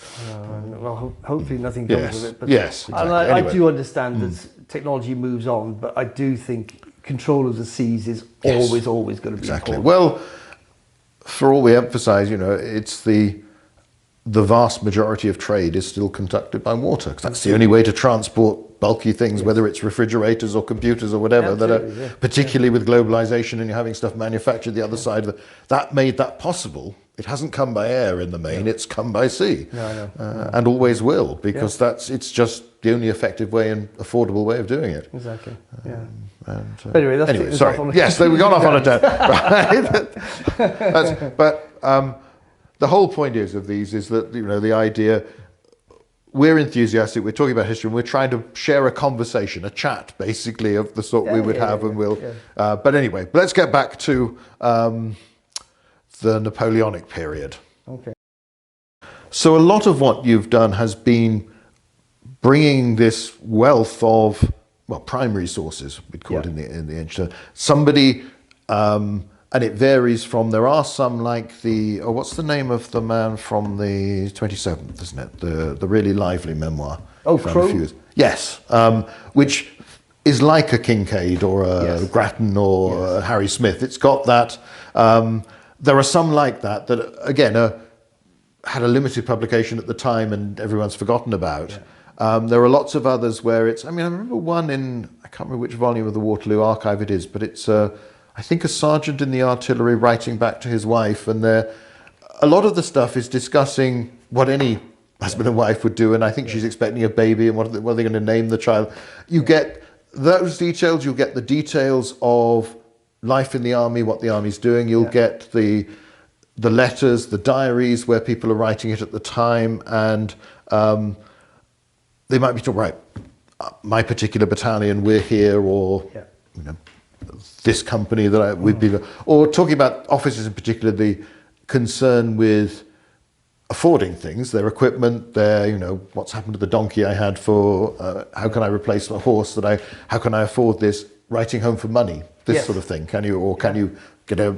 Well, hopefully nothing comes of it. But Yes, exactly. And I do understand that technology moves on, but I do think control of the seas is always going to be important. Well, for all we emphasise, you know, it's the vast majority of trade is still conducted by water. 'Cause that's the only way to transport bulky things, whether it's refrigerators or computers or whatever, that are particularly with globalisation and you're having stuff manufactured the other side of that made that possible. It hasn't come by air in the main; it's come by sea, and always will, because it's just the only effective way and affordable way of doing it. Exactly. Anyway, sorry. Yes, we've gone off on a tangent. Right. But the whole point of these is that, you know, the idea, we're enthusiastic. We're talking about history, and we're trying to share a conversation, a chat, basically, of the sort we would have, and we'll. But anyway, let's get back to the Napoleonic period. Okay. So a lot of what you've done has been bringing this wealth of, well, primary sources, we'd call it in the ancient. Somebody, and it varies from, there are some like what's the name of the man from the 27th, isn't it? The really lively memoir. Oh, Crowe? Yes, which is like a Kincaid or a Grattan or a Harry Smith. It's got that. There are some like that again had a limited publication at the time and everyone's forgotten about. There are lots of others where I remember one I can't remember which volume of the Waterloo archive it is, but it's I think a sergeant in the artillery writing back to his wife, and a lot of the stuff is discussing what any husband and wife would do, and I think she's expecting a baby, and what are they going to name the child. You get those details, you'll get the details of life in the army, what the army's doing, you'll get the letters, the diaries where people are writing it at the time, and they might be talking, right, my particular battalion, we're here, or you know, this company that we'd be, or talking about officers in particular, the concern with affording things, their equipment, you know, what's happened to the donkey I had for, how can I replace a horse how can I afford this, writing home for money, this sort of thing. Can you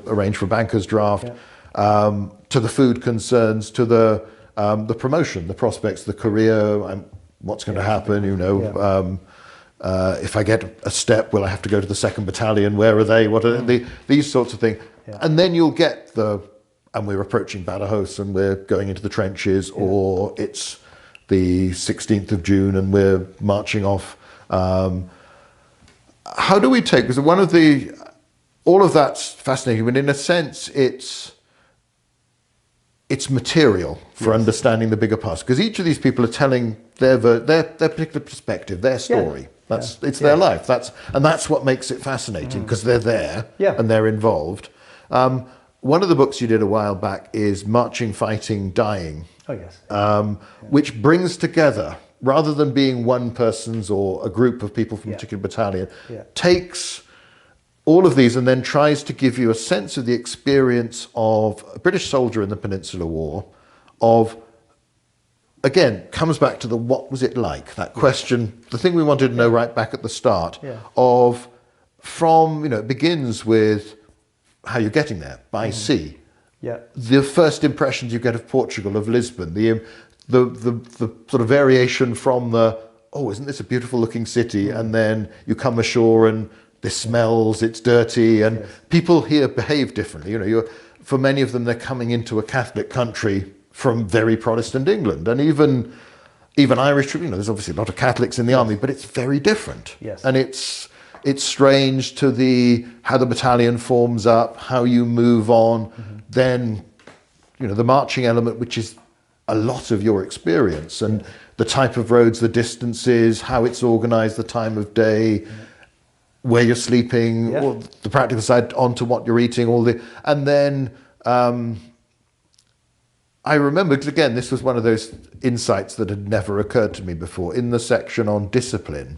arrange for a banker's draft, to the food concerns, to the promotion, the prospects, the career, what's going to happen, you know, if I get a step, will I have to go to the 2nd Battalion, where are they, what are these sorts of things. And then you'll get and we're approaching Badajoz and we're going into the trenches, or it's the 16th of June and we're marching off. How do we take, because all of that's fascinating, but in a sense it's material for understanding the bigger past, because each of these people are telling their particular perspective, their story. It's their life. That's what makes it fascinating, because they're there and they're involved. One of the books you did a while back is Marching, Fighting, Dying. Oh yes. Which brings together, rather than being one person's or a group of people from a particular battalion, takes all of these and then tries to give you a sense of the experience of a British soldier in the Peninsular War, again, comes back to what was it like? That question, the thing we wanted to know right back at the start, it begins with how you're getting there by sea. Yeah. The first impressions you get of Portugal, of Lisbon, the sort of variation from the, oh, isn't this a beautiful looking city? And then you come ashore and this smells, it's dirty, and people here behave differently. You know, for many of them, they're coming into a Catholic country from very Protestant England, and even Irish. You know, there's obviously a lot of Catholics in the army, but it's very different. Yes. And it's strange to how the battalion forms up, how you move on. Then, you know, the marching element, which is a lot of your experience, and the type of roads, the distances, how it's organised, the time of day, where you're sleeping, or the practical side onto what you're eating, and then I remember, because again, this was one of those insights that had never occurred to me before. In the section on discipline,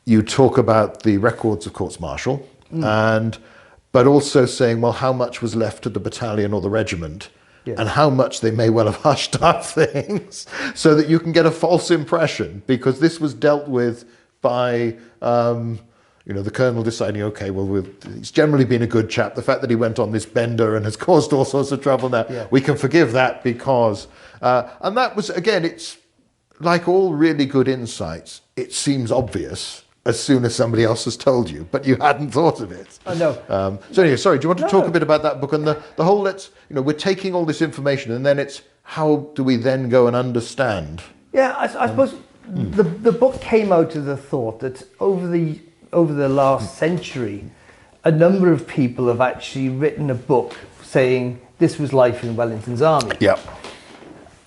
you talk about the records of courts-martial, but also saying, well, how much was left to the battalion or the regiment, and how much they may well have hushed up things, so that you can get a false impression, because this was dealt with by, you know, the colonel deciding, okay, well, he's generally been a good chap. The fact that he went on this bender and has caused all sorts of trouble now, we can forgive that because, and that was, again, it's like all really good insights, it seems obvious as soon as somebody else has told you, but you hadn't thought of it. I know. So anyway, sorry, do you want to talk a bit about that book and the whole, you know, we're taking all this information and then it's, how do we then go and understand? Yeah, I suppose the book came out of the thought that over the last century, a number of people have actually written a book saying this was life in Wellington's army. Yeah.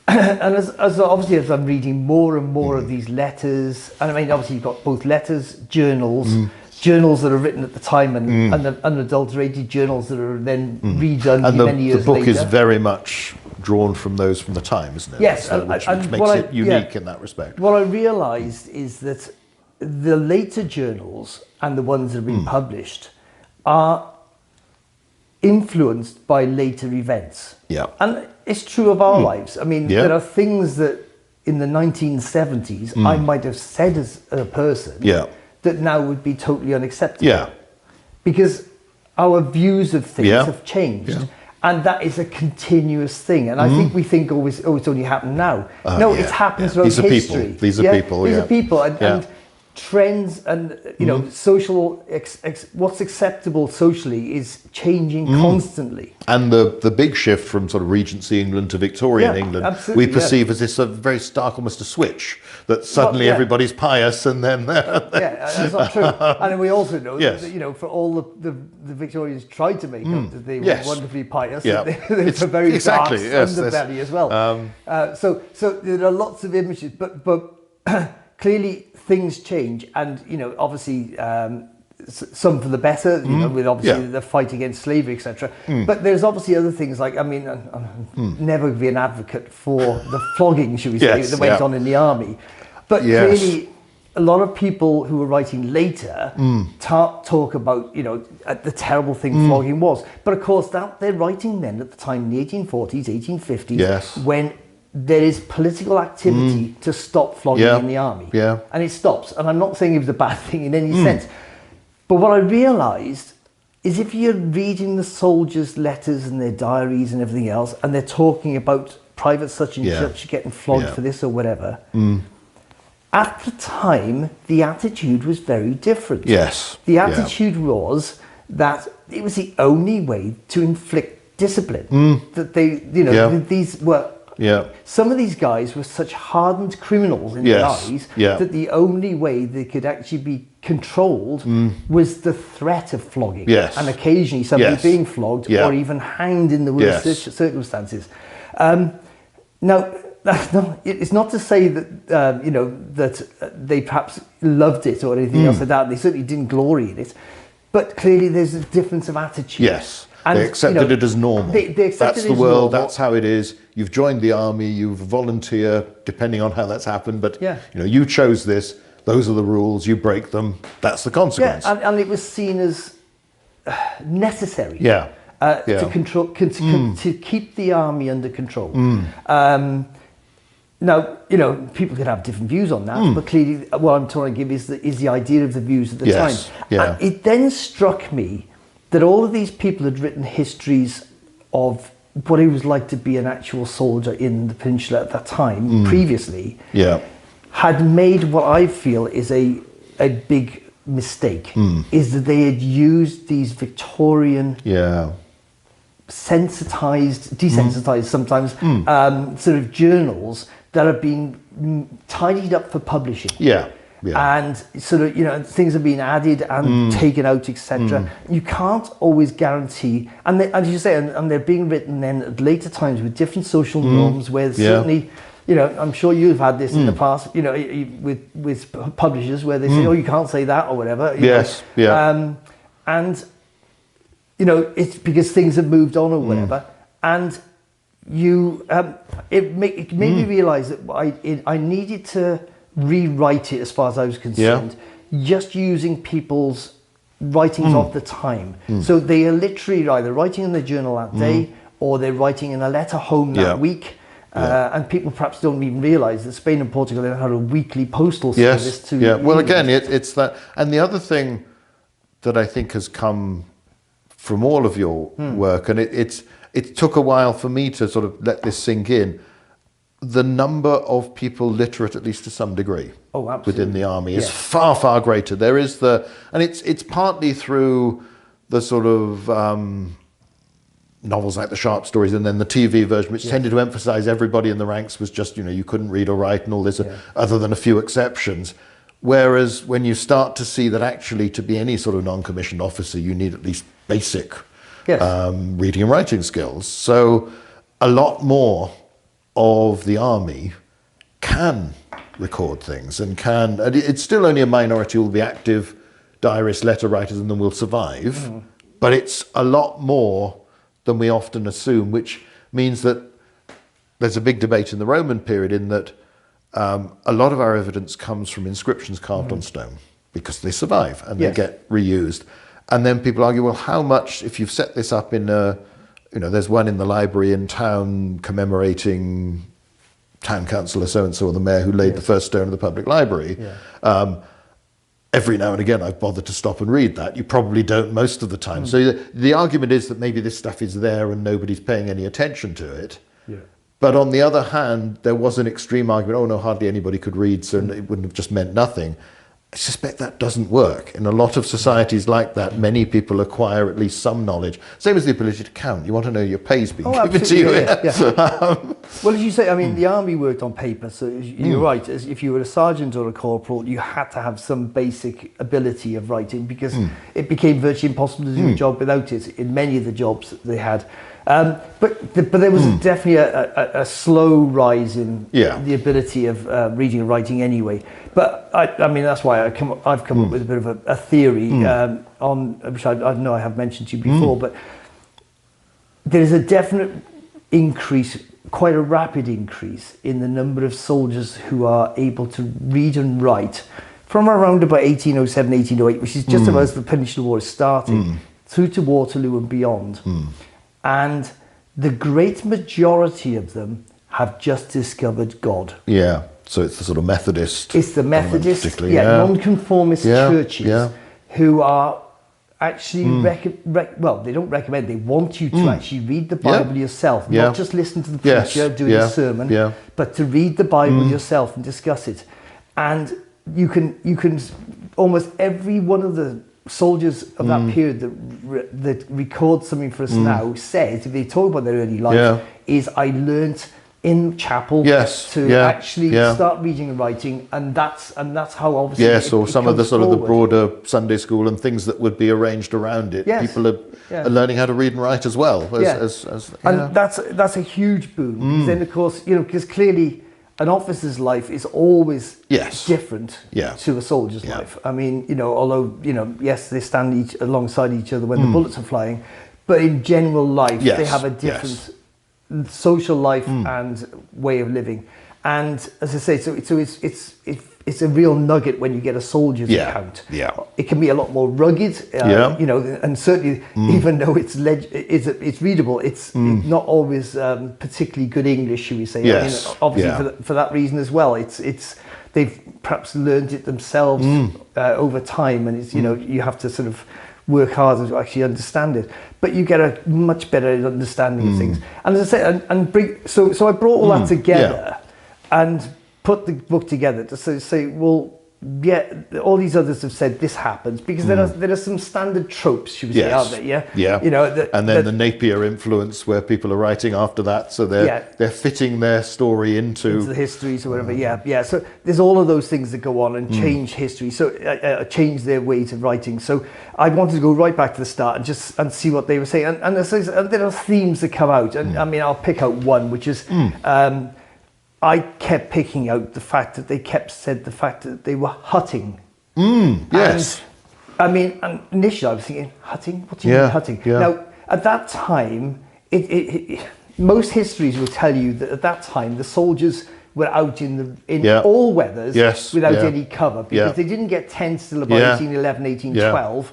And as obviously as I'm reading more and more of these letters, and I mean obviously you've got both letters, journals, journals that are written at the time, and unadulterated journals that are then redone many years later. And the book is very much drawn from those from the time, isn't it? Yes, which makes it unique in that respect. What I realised is that the later journals and the ones that have been published are influenced by later events. Yeah. And it's true of our lives. I mean, there are things that in the 1970s I might have said as a person that now would be totally unacceptable. Yeah. Because our views of things have changed. Yeah. And that is a continuous thing. And I think we think always, oh, it's only happened now. No, it's happened throughout history. These are people. These are people. And trends and, you know, social, what's acceptable socially is changing constantly. And the big shift from sort of Regency England to Victorian England, we perceive as this very stark, almost a switch, that suddenly everybody's pious and then... that's not true. And we also know that, you know, for all the Victorians tried to make up that they were wonderfully pious, they were very dark underbelly as well. So there are lots of images, but clearly things change, and you know, obviously some for the better, you know, with obviously the fight against slavery, etc. But there's obviously other things like, I mean, I'm never be an advocate for the flogging, should we say, that went on in the army. But clearly, a lot of people who were writing later talk about, you know, the terrible thing flogging was. But of course, they're writing then at the time in the 1840s, 1850s, when there is political activity to stop flogging in the army. And it stops. And I'm not saying it was a bad thing in any sense. But what I realised is if you're reading the soldiers' letters and their diaries and everything else, and they're talking about private such and such getting flogged for this or whatever, at the time, the attitude was very different. Yes. The attitude was that it was the only way to inflict discipline. That they, you know, these were... Some of these guys were such hardened criminals in their eyes that the only way they could actually be controlled was the threat of flogging. And occasionally somebody being flogged or even hanged in the worst circumstances. Now, it's not to say that, you know, that they perhaps loved it or anything else like that. They certainly didn't glory in it. But clearly there's a difference of attitude. And, they accepted it as normal. They that's the world, that's how it is. You've joined the army, you volunteer, depending on how that's happened. But you know, you chose this, those are the rules, you break them, that's the consequence. And it was seen as necessary to control, to keep the army under control. Now, you know, people can have different views on that, but clearly what I'm trying to give is the idea of the views at the time. And it then struck me that all of these people had written histories of what it was like to be an actual soldier in the peninsula at that time, previously, had made what I feel is a big mistake, is that they had used these Victorian desensitized sometimes, sort of journals that have been tidied up for publishing. And sort of, you know, things have been added and taken out, etc. You can't always guarantee, and as you say, and they're being written then at later times with different social norms, where certainly, you know, I'm sure you've had this in the past, you know, with publishers where they say, oh, you can't say that or whatever. You know? And, you know, it's because things have moved on or whatever. And you, it made me realise that I needed to rewrite it as far as I was concerned, just using people's writings of the time. So they are literally either writing in the journal that day or they're writing in a letter home that week. And people perhaps don't even realise that Spain and Portugal had a weekly postal service to Well, again, it's that. And the other thing that I think has come from all of your work, and it took a while for me to sort of let this sink in, the number of people literate, at least to some degree, within the army is far, far greater. There is and it's partly through the sort of novels like the Sharp stories, and then the TV version, which tended to emphasize everybody in the ranks was just, you know, you couldn't read or write and all this, other than a few exceptions. Whereas when you start to see that actually to be any sort of non-commissioned officer, you need at least basic reading and writing skills. So a lot more of the army can record things and it's still only a minority who will be active diarists, letter writers, and then will survive. But it's a lot more than we often assume, which means that there's a big debate in the Roman period in that a lot of our evidence comes from inscriptions carved on stone because they survive and they get reused. And then people argue, well, how much, if you've set this up in a, you know, there's one in the library in town commemorating town councillor so-and-so or the mayor who laid the first stone of the public library. Every now and again I've bothered to stop and read that. You probably don't most of the time. So the argument is that maybe this stuff is there and nobody's paying any attention to it. But on the other hand, there was an extreme argument, oh no, hardly anybody could read, so it wouldn't have just meant nothing. I suspect that doesn't work. In a lot of societies like that, many people acquire at least some knowledge. Same as the ability to count. You want to know your pay's been given to you. Well, as you say, I mean, the army worked on paper, so you're right. As if you were a sergeant or a corporal, you had to have some basic ability of writing because it became virtually impossible to do a job without it in many of the jobs that they had. But there was definitely a slow rise in the ability of reading and writing anyway. But I mean, that's why I've come up with a bit of a theory on, which I know I have mentioned to you before, but there is a definite increase, quite a rapid increase in the number of soldiers who are able to read and write from around about 1807, 1808, which is just about as the Peninsular War is starting, through to Waterloo and beyond. And the great majority of them have just discovered God. So it's the sort of Methodist. It's the Methodist, non-conformist churches who are actually, well, they don't recommend, they want you to actually read the Bible yourself, not just listen to the preacher doing a sermon, but to read the Bible yourself and discuss it. And you can almost every one of the soldiers of that period that record something for us now says, if they talk about their early life, is I learnt in chapel to actually start reading and writing, and that's how obviously or some of the sort of the broader Sunday school and things that would be arranged around it. People are learning how to read and write as well. And that's a huge boon. Because then, of course, you know, because clearly an officer's life is always different to a soldier's life. I mean, you know, although, you know, yes, they stand alongside each other when the bullets are flying, but in general life, they have a different social life and way of living. And as I say, so it's a real nugget when you get a soldier's account. It can be a lot more rugged, you know, and certainly even though it's readable, it's not always particularly good English, should we say? I mean, obviously for that reason as well. It's they've perhaps learned it themselves over time, and it's, you know, you have to sort of work harder to actually understand it. But you get a much better understanding of things. And as I say, so I brought all that together and put the book together to say, well, yeah, all these others have said this happens, because there are some standard tropes, should we say, aren't there? Yeah, yeah. You know, and then the Napier influence, where people are writing after that, so they're fitting their story into the histories or whatever. Yeah. So there's all of those things that go on and change history, so change their ways of writing. So I wanted to go right back to the start and see what they were saying. And there are themes that come out, and I mean, I'll pick out one, which is. I kept picking out the fact that they said the fact that they were hutting. Yes. And, I mean, and initially I was thinking, hutting? What do you mean hutting? Yeah. Now, at that time, most histories will tell you that at that time the soldiers were out in all weathers without any cover, because they didn't get tents till about 1811, 1812.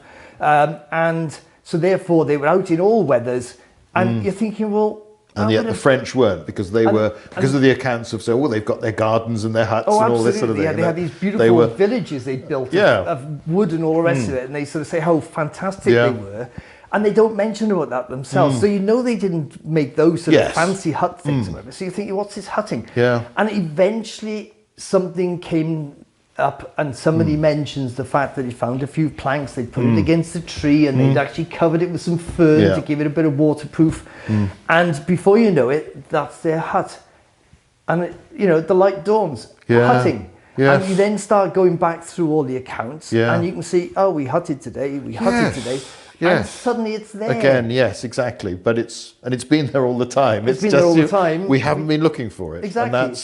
And so therefore they were out in all weathers, and you're thinking, well, and yet the French weren't, because they were, because of the accounts of, they've got their gardens and their huts and all this sort of thing. Yeah, they had these beautiful villages they built of wood and all the rest of it, and they sort of say how fantastic they were, and they don't mention about that themselves. So you know they didn't make those sort of fancy hut things or whatever. So you think, what's this hutting? Yeah. And eventually something came up, and somebody mentions the fact that he found a few planks, they'd put it against the tree, and they'd actually covered it with some fern to give it a bit of waterproof. And before you know it, that's their hut. And the light dawns, hutting. Yes. And you then start going back through all the accounts, and you can see, we hutted today, and suddenly it's there. Again, yes, exactly. But it's been there all the time. It's been there all the time. We haven't been looking for it. Exactly.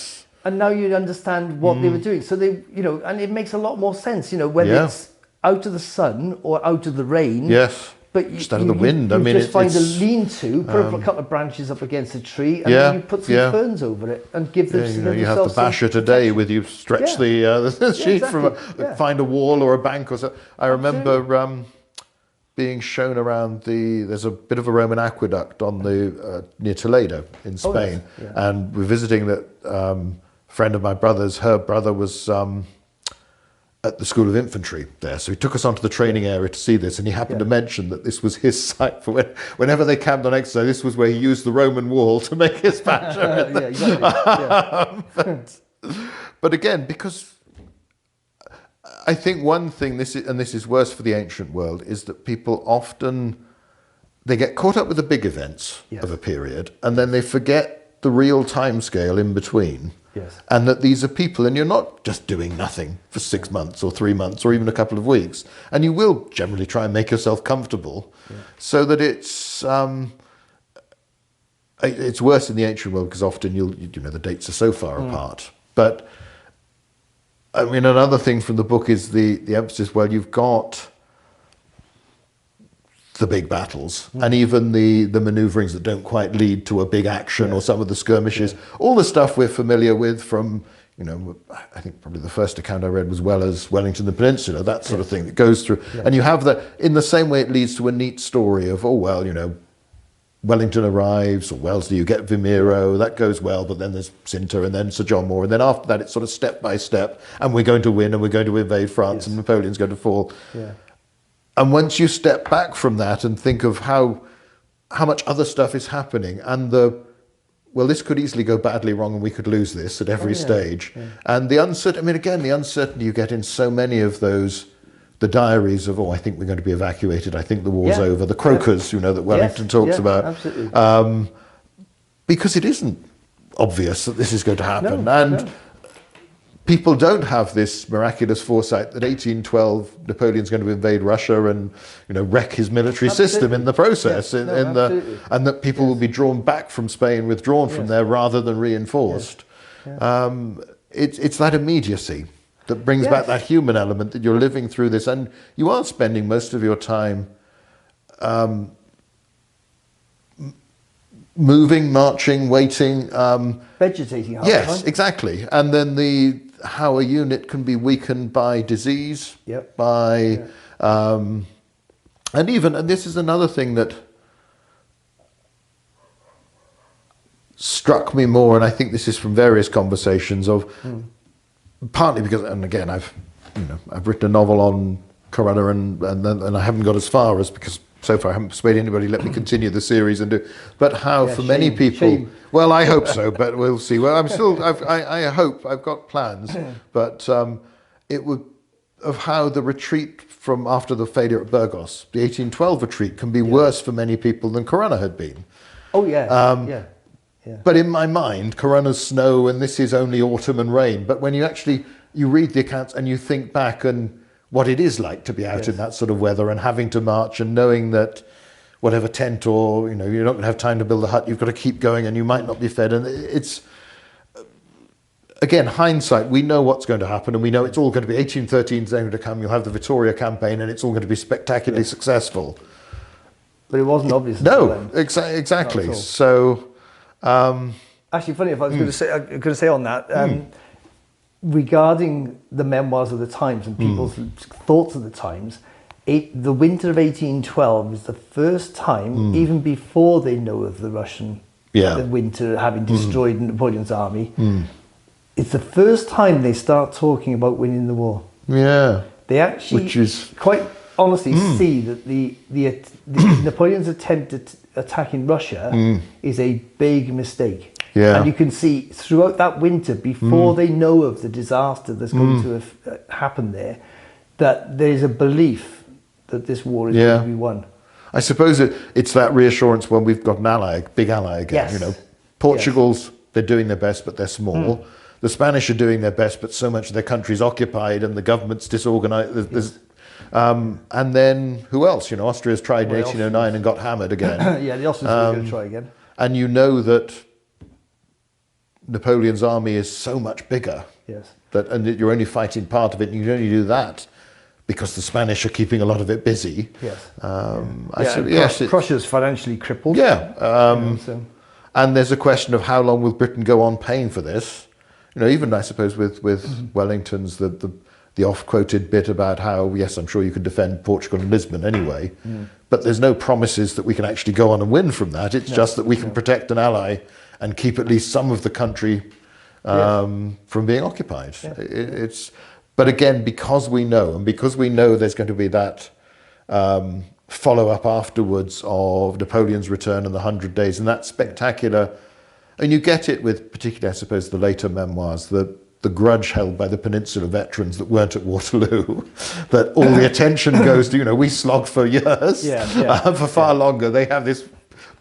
And now you understand what they were doing. So they, and it makes a lot more sense, whether it's out of the sun or out of the rain. Yes. But just out of the wind. I mean, just find a lean-to, put a couple of branches up against a tree, and then you put some ferns over it and give them. You have the basher today with you stretch the sheet from find a wall or a bank or so. I remember being shown around there's a bit of a Roman aqueduct on near Toledo in Spain, and we're visiting that. Friend of my brother's, her brother was at the School of Infantry there, so he took us onto the training area to see this, and he happened to mention that this was his site for whenever they camped on exercise. This was where he used the Roman wall to make his basher. But again, because I think one thing, this is worse for the ancient world, is that people often they get caught up with the big events of a period, and then they forget the real time scale in between. Yes. And that these are people, and you're not just doing nothing for 6 months or 3 months or even a couple of weeks. And you will generally try and make yourself comfortable so that it's worse in the ancient world, because often the dates are so far apart. But I mean, another thing from the book is the emphasis, well, you've got the big battles and even the maneuverings that don't quite lead to a big action or some of the skirmishes, all the stuff we're familiar with from, I think probably the first account I read was Wellington and the Peninsula, that sort of thing that goes through. And you have that in the same way it leads to a neat story of, Wellington arrives, or Wellesley, you get Vimero, that goes well, but then there's Cinta and then Sir John Moore, and then after that it's sort of step by step, and we're going to win and we're going to invade France and Napoleon's going to fall. Yeah. And once you step back from that and think of how much other stuff is happening, and this could easily go badly wrong and we could lose this at every stage. Yeah. And the uncertainty you get in so many of those, the diaries of, I think we're going to be evacuated, I think the war's over, the croakers, that Wellington talks about. Absolutely. Because it isn't obvious that this is going to happen. People don't have this miraculous foresight that 1812 Napoleon's going to invade Russia and wreck his military system in the process, and that people will be drawn back from Spain, withdrawn from there rather than reinforced. It's that immediacy that brings back that human element, that you're living through this, and you are spending most of your time moving, marching, waiting, vegetating. Yes, exactly. And then how a unit can be weakened by disease, and this is another thing that struck me more, and I think this is from various conversations of, partly because, and again, I've written a novel on Corunna, and I haven't got as far as, because so far I haven't persuaded anybody, let me continue the series and do, but how for many people, well, I hope so, but we'll see. Well, I'm still, I hope, I've got plans, but it would, of how the retreat from after the failure at Burgos, the 1812 retreat, can be worse for many people than Corunna had been. Oh yeah, But in my mind, Corunna's snow and this is only autumn and rain. But when you actually, you read the accounts and you think back and what it is like to be out in that sort of weather and having to march and knowing that whatever tent or, you know, you're not going to have time to build a hut, you've got to keep going and you might not be fed. And it's, again, hindsight, we know what's going to happen and we know it's all going to be 1813's going to come, you'll have the Vittoria campaign and it's all going to be spectacularly successful. But it wasn't obvious. No, exactly. So... actually, funny, if I was going to say on that, regarding the memoirs of the times and people's thoughts of the times, the winter of 1812 is the first time, even before they know of the Russian the winter having destroyed Napoleon's army, it's the first time they start talking about winning the war. Yeah. They actually, which is quite honestly, see that the Napoleon's attempt at attacking Russia is a big mistake. Yeah. And you can see throughout that winter, before they know of the disaster that's going to have happened there, that there is a belief that this war is going to be won. I suppose it's that reassurance when we've got an ally, big ally again. You know, Portugal's, they're doing their best, but they're small. The Spanish are doing their best, but so much of their country's occupied and the government's disorganized. And then who else? You know, Austria's tried in 1809 and got hammered again. Yeah, the Austrians are going to try again. And you know that Napoleon's army is so much bigger. Yes. And that you're only fighting part of it, and you only do that because the Spanish are keeping a lot of it busy. Yes. Prussia's financially crippled. And there's a question of how long will Britain go on paying for this? You know, even I suppose with Wellington's the oft-quoted bit about how, yes, I'm sure you could defend Portugal and Lisbon anyway, but there's no promises that we can actually go on and win from that. It's just that we can protect an ally and keep at least some of the country from being occupied. But again, because we know, and because we know there's going to be that follow-up afterwards of Napoleon's return and the 100 Days, and that spectacular, and you get it with particularly, I suppose, the later memoirs, the grudge held by the Peninsular veterans that weren't at Waterloo, that all the attention goes to, you know, we slogged for years, for far longer. They have this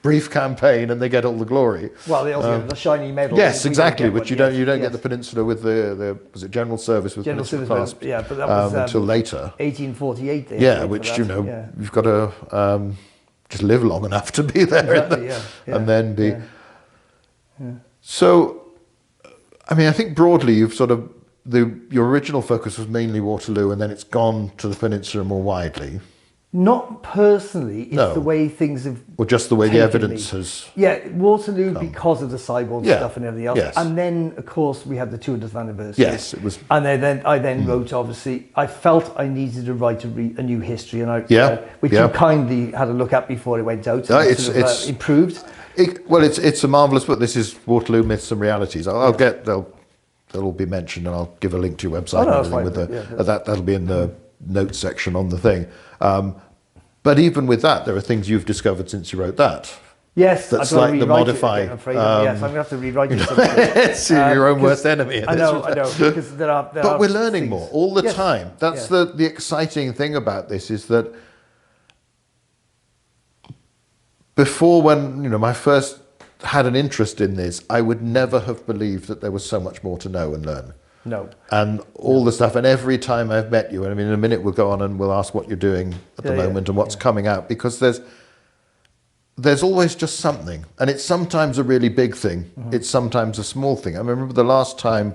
brief campaign and they get all the glory. Well, they also get the shiny medal. Yes, exactly, which you don't get the Peninsula with the was it General Service with General Peninsula Service, Clasp, but that was until later. 1848. Which you know you've got to just live long enough to be there, and then be. So, I mean, I think broadly you've sort of your original focus was mainly Waterloo, and then it's gone to the Peninsula more widely. Not personally, it's the way things have... Or just the way the evidence has... Yeah, Waterloo because of the cyborg stuff and everything else. Yes. And then, of course, we had the 200th anniversary. Yes, it was... And I then wrote, obviously, I felt I needed to write a new history, and which you kindly had a look at before it went out. And it's improved. It's a marvellous book. This is Waterloo Myths and Realities. They'll all be mentioned, and I'll give a link to your website and everything with that'll be in the notes section on the thing. But even with that, there are things you've discovered since you wrote that. Yes, that slightly modify. I'm afraid. Yes, I'm going to have to rewrite it. It's your own worst enemy. I know. Because there are but we're learning more all the time. That's the exciting thing about this, is that before, when I first had an interest in this, I would never have believed that there was so much more to know and learn. No. And all the stuff, and every time I've met you, and I mean, in a minute we'll go on and we'll ask what you're doing at the moment and what's coming out, because there's always just something, and it's sometimes a really big thing, it's sometimes a small thing. I remember the last time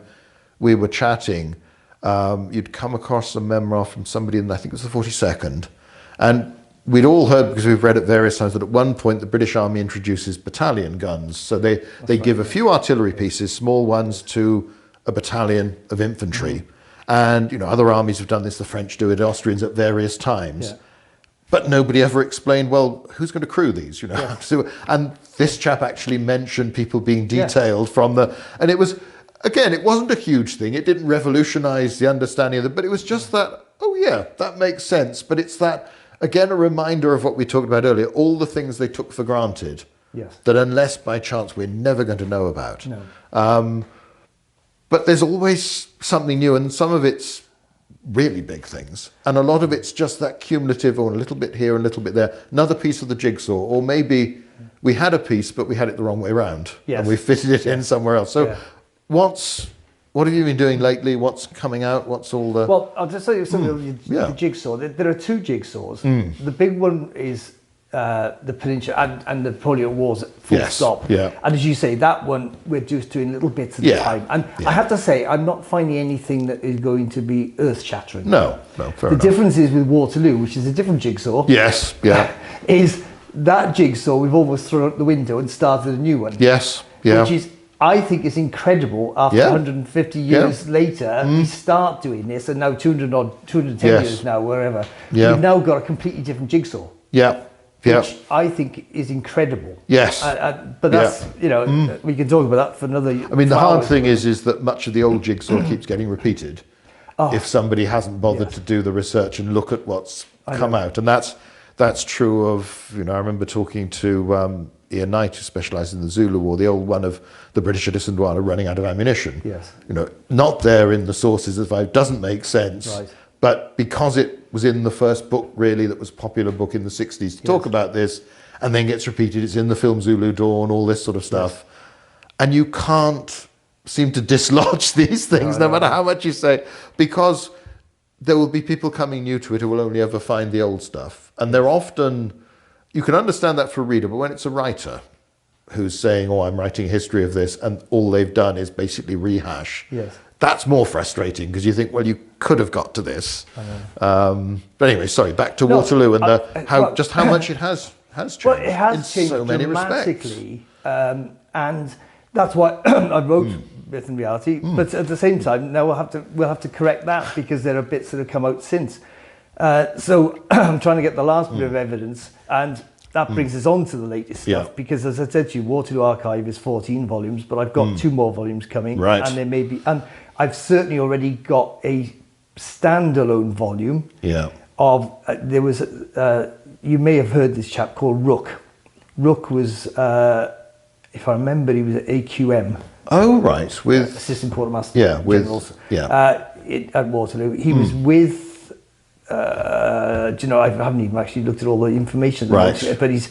we were chatting, you'd come across a memoir from somebody in, I think it was the 42nd, and we'd all heard, because we've read it various times, that at one point the British Army introduces battalion guns. So they give a few artillery pieces, small ones, to a battalion of infantry. And other armies have done this, the French do it, Austrians at various times. But nobody ever explained, well, who's going to crew these? So, and this chap actually mentioned people being detailed from and it was, again, it wasn't a huge thing. It didn't revolutionize the understanding of it, but it was just that oh yeah, that makes sense. But it's that, again, a reminder of what we talked about earlier, all the things they took for granted. Yes. That unless by chance we're never going to know about. No. But there's always something new, and some of it's really big things, and a lot of it's just that cumulative, or a little bit here, a little bit there, another piece of the jigsaw, or maybe we had a piece but we had it the wrong way around, yes. and we fitted it in somewhere else. So what have you been doing lately? What's coming out? What's all the... Well, I'll just tell you something of the jigsaw. There are two jigsaws. The big one is the Peninsular and the Napoleonic Wars, full stop. Yeah. And as you say, that one, we're just doing little bits at a time. And I have to say, I'm not finding anything that is going to be earth-shattering. No, fair enough. The difference is with Waterloo, which is a different jigsaw. Yes, yeah. Is that jigsaw we've almost thrown out the window and started a new one. Yes, yeah. Which is, I think, is incredible. After 150 years later, we start doing this, and now 210 years now, wherever, we've now got a completely different jigsaw. Yeah. Which I think is incredible. Yes. But that's, you know, we can talk about that for another... I mean, the hard thing is that much of the old jigsaw keeps getting repeated if somebody hasn't bothered to do the research and look at what's come out. And that's true of, you know, I remember talking to Ian Knight, who specialised in the Zulu War, the old one of the British at Isandlwana running out of ammunition. Yes. You know, not there in the sources as it doesn't make sense. Right. But because it was in the first book, really, that was a popular book in the 60s to talk about this, and then gets repeated, it's in the film Zulu Dawn, all this sort of stuff. And you can't seem to dislodge these things, no matter how much you say, because there will be people coming new to it who will only ever find the old stuff. And they're often, you can understand that for a reader, but when it's a writer who's saying, oh, I'm writing a history of this, and all they've done is basically rehash. Yes. That's more frustrating, because you think, well, you could have got to this. But anyway, sorry, back to Waterloo and how much it has changed. Well, it has changed so many dramatically, and that's why I wrote Myth and Reality. But at the same time, now we'll have to correct that, because there are bits that have come out since. So I'm trying to get the last bit of evidence, and that brings us on to the latest stuff, because as I said to you, Waterloo Archive is 14 volumes, but I've got 2 more volumes coming, and there may be, and I've certainly already got a standalone volume of, there was, you may have heard this chap called Rook. Rook was, if I remember, he was at AQM. Oh, right, with... Assistant Quartermaster Generals. At Waterloo. He was with, do you know, I haven't even actually looked at all the information. Right. But he's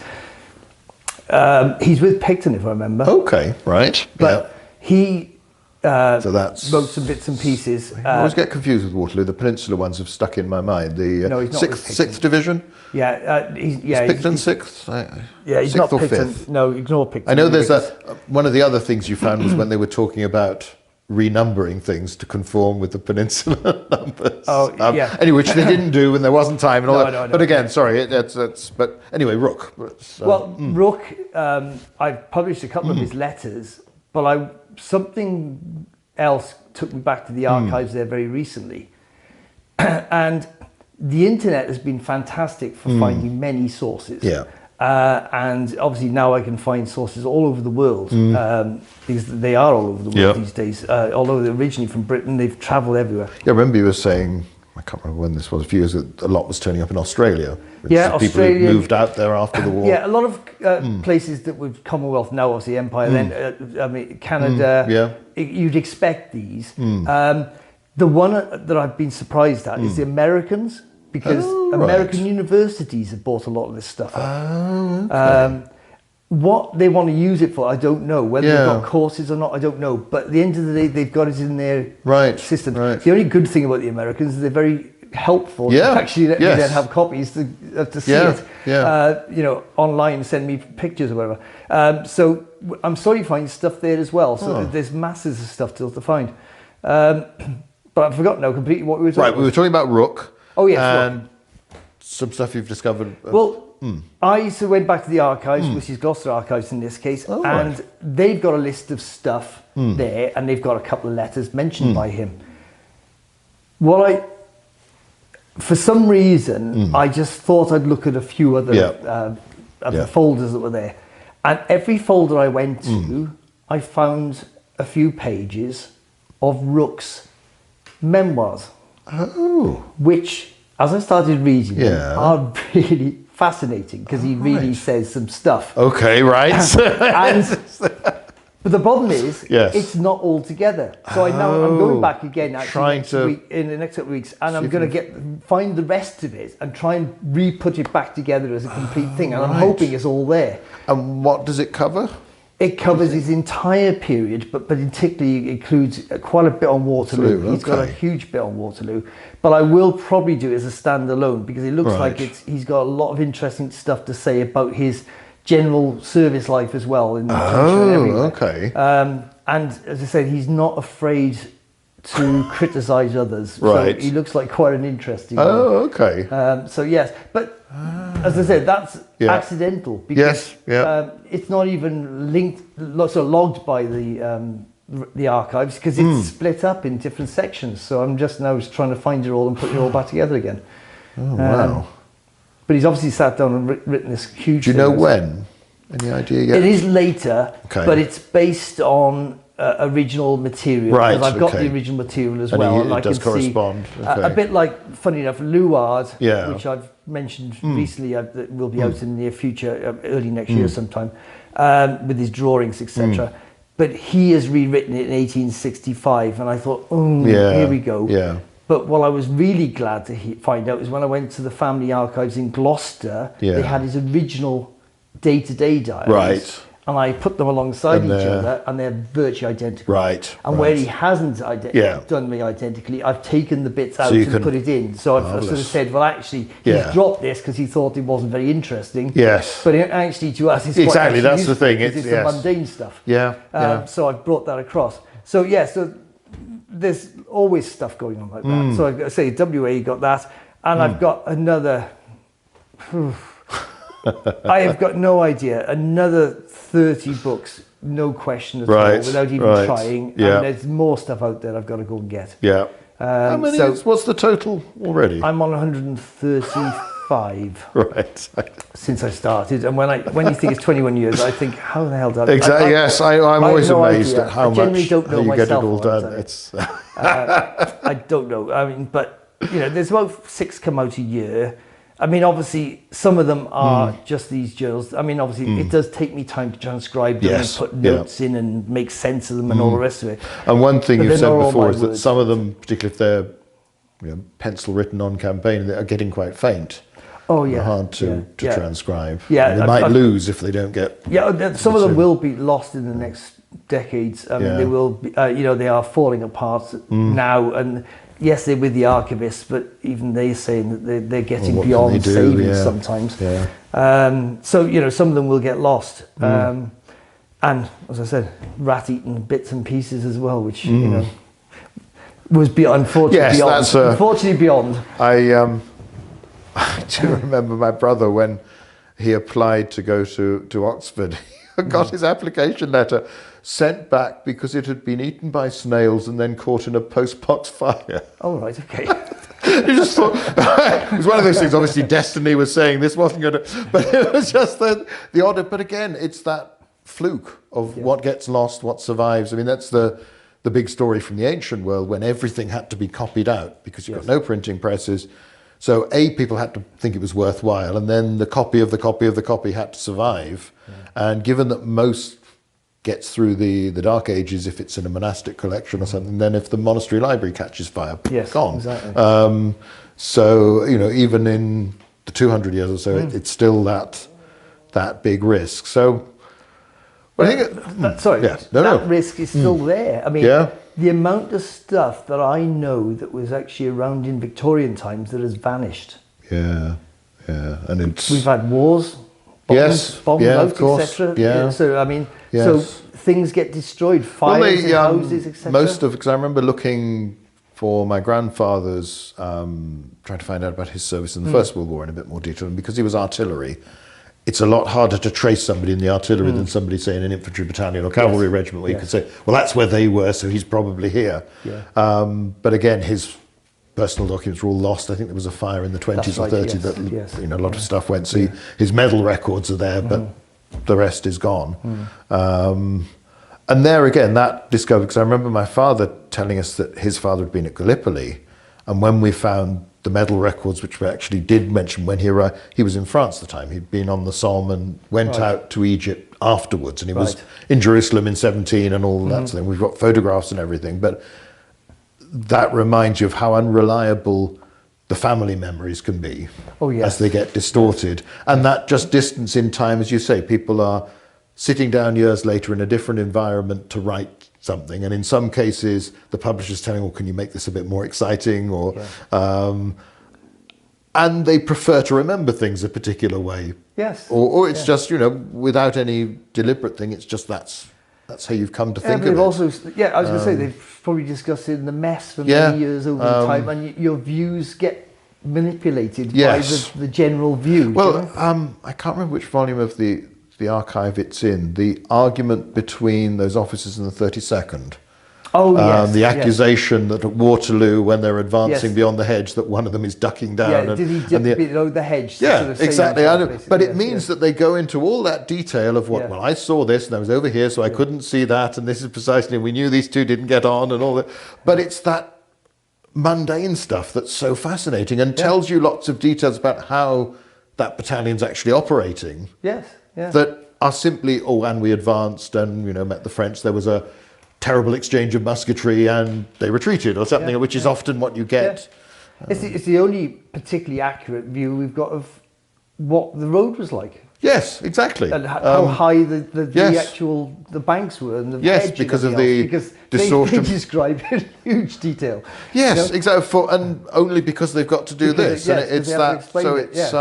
with Picton, if I remember. Okay, right. But he... so that's... wrote some bits and pieces. I always get confused with Waterloo. The Peninsular ones have stuck in my mind. The no, he's not with Picton. 6th Division? He's Picton 6th? He's not Picton. 5th? No, ignore Picton. I know there's one of the other things you found was when they were talking about renumbering things to conform with the Peninsular numbers. Anyway, which they didn't do when there wasn't time and all that. No. But again, sorry, but anyway, Rook. Rook, I've published a couple of his letters, but something else took me back to the archives there very recently. And the internet has been fantastic for finding many sources. And obviously now I can find sources all over the world, because they are all over the world these days. Although they're originally from Britain, they've travelled everywhere. I remember you were saying, I can't remember when this was, a few years ago, a lot was turning up in Australia. People who moved out there after the war. A lot of places that were Commonwealth, now obviously Empire, then I mean Canada, you'd expect these. The one that I've been surprised at is the Americans, because American universities have bought a lot of this stuff up. What they want to use it for, I don't know. Whether they've got courses or not, I don't know. But at the end of the day, they've got it in their system. Right. The only good thing about the Americans is they're very helpful to actually let me then have copies to see it. You know, online, send me pictures or whatever. So I'm sorry to find stuff there as well. So there's masses of stuff still to find. But I've forgotten now completely what we were talking about. Right, we were talking about Rook. Oh, yes. And some stuff you've discovered. I went back to the archives, which is Gloucester Archives in this case, and they've got a list of stuff there, and they've got a couple of letters mentioned by him. For some reason, I just thought I'd look at a few other of the folders that were there. And every folder I went to, I found a few pages of Rook's memoirs. Oh. which, as I started reading them, Yeah. are really fascinating because he really says some stuff. Okay, right. But the problem is, Yes. it's not all together. So I'm going back again Trying to- in the next couple of weeks, and I'm going to find the rest of it and try and re-put it back together as a complete thing. And I'm hoping it's all there. And what does it cover? It covers his entire period, but particularly includes quite a bit on Waterloo. Waterloo, He's got a okay. huge bit on Waterloo. But I will probably do it as a standalone because it looks like Right. he's got a lot of interesting stuff to say about his general service life as well in the country and everywhere. Okay. And as I said, he's not afraid to criticise others. Right. So he looks like quite an interesting one. Oh, okay. So yes, but as I said, that's Yeah. accidental because Yes, yeah. it's not even linked, so logged by the archives because it's split up in different sections. So I'm just now trying to find it all and put it all back together again. Oh, wow. But he's obviously sat down and written this huge. Do you know thing. when? Any idea yet? It is later, Okay. but it's based on original material. Right, Because I've got okay. the original material as And well. it I does can correspond, see okay. a bit like, funny enough, Luard, Yeah. which I've mentioned recently, that will be out in the near future, early next year sometime, with his drawings, etc. But he has rewritten it in 1865, and I thought, Yeah, here we go. yeah. But what I was really glad to find out is when I went to the family archives in Gloucester, Yeah. they had his original day-to-day diaries. Right. And I put them alongside And each they're- other, and they're virtually identical. Right, And right. where he hasn't Yeah. done me identically, I've taken the bits out you and can- put it in. So I've sort of Marvellous. said, well, actually, Yeah. he's dropped this because he thought it wasn't very interesting. Yes. But it actually, to us, it's quite Exactly, actually that's the useful thing, because it's- it's the yes. mundane stuff. Yeah, yeah. So I've brought that across. So yeah, so there's always stuff going on like that. So I say WA got that, and I've got another. I have got no idea. Another 30 books, no question at all, Right, without even right, trying. yeah. And there's more stuff out there I've got to go and get. Yeah. How many so what's the total already? I'm on 135 Right. since I started, and when you think it's 21 years, I think, how the hell did Exactly. Yes, I'm I always have no amazed idea. at how I generally much don't know how you get it myself all all the done. time. It's I don't know. I mean, but there's about 6 come out a year. I mean, obviously, some of them are just these journals. I mean, obviously, it does take me time to transcribe them Yes, and put yeah. notes in and make sense of them and all the rest of it. And one thing But you've they're said not all before my is that words. some of them, particularly if they're pencil written on campaign, they are getting quite faint. Oh, They're yeah. hard to yeah. transcribe. Yeah, They might lose if they don't get. Yeah, some of them will be lost in the next decades. I mean, Yeah. they will be, they are falling apart now. And yes, they're with the archivists, but even they're saying that they're getting what can beyond they do? savings Yeah. sometimes. Yeah. So, some of them will get lost. And as I said, rat-eaten bits and pieces as well, which, was unfortunately Yes, beyond. that's Unfortunately beyond. I do remember my brother when he applied to go to Oxford. He got his application letter sent back because it had been eaten by snails and then caught in a postbox fire. Oh, right, okay. You just thought it was one of those things. Obviously, destiny was saying this wasn't going to, but it was just the odd. But again, it's that fluke of what gets lost, what survives. I mean, that's the big story from the ancient world when everything had to be copied out because you've got no printing presses. So people had to think it was worthwhile, and then the copy of the copy of the copy had to survive. And given that most gets through the Dark Ages if it's in a monastic collection or something, then if the monastery library catches fire, Yes, gone. exactly. So even in the 200 years or so, it's still that big risk. So I think that risk is still there. I mean, Yeah. the amount of stuff that I know that was actually around in Victorian times that has vanished. yeah, and it's We've had wars, bombs yeah, out, of course, etc. yeah. So I mean, Yes. so things get destroyed, fires in houses, etc. because I remember looking for my grandfather's, trying to find out about his service in the First World War in a bit more detail, and because he was artillery, it's a lot harder to trace somebody in the artillery than somebody, say, in an infantry battalion or cavalry regiment, where you could say, well, that's where they were, so he's probably here. Yeah. But again, his personal documents were all lost. I think there was a fire in the 20s or 30s that a lot of stuff went. So his medal records are there, but the rest is gone. And there again, that discovered, because I remember my father telling us that his father had been at Gallipoli, And when we found the medal records, which we actually did mention when he arrived, he was in France at the time. He'd been on the Somme and went out to Egypt afterwards, and he was in Jerusalem in 17 and all that sort of thing. We've got photographs and everything, but that reminds you of how unreliable the family memories can be as they get distorted. And that just distance in time, as you say, people are sitting down years later in a different environment to write something, and in some cases the publisher's telling, well, can you make this a bit more exciting, or and they prefer to remember things a particular way, or it's just, you know, without any deliberate thing, it's just that's how you've come to think of it. Also, I was going to say, they've probably discussed it in the mess for many years over time, and your views get manipulated by the general view. Well, I can't remember which volume of the archive it's in, the argument between those officers in the 32nd. The accusation that at Waterloo, when they're advancing beyond the hedge, that one of them is ducking down. Did he dip below the hedge? Exactly. But it means that they go into all that detail of what, well, I saw this and I was over here, so I couldn't see that, and this is precisely, and we knew these two didn't get on and all that. But it's that mundane stuff that's so fascinating and tells you lots of details about how that battalion's actually operating. That are simply, and we advanced and, you know, met the French. There was a terrible exchange of musketry and they retreated or something, which is often what you get. It's the only particularly accurate view we've got of what the road was like. Yes, exactly. And how high the banks were and the hedge because of because distortion. They describe it in huge detail. Yes, you know? Exactly. And only because they've got to do this. And it's that. So it's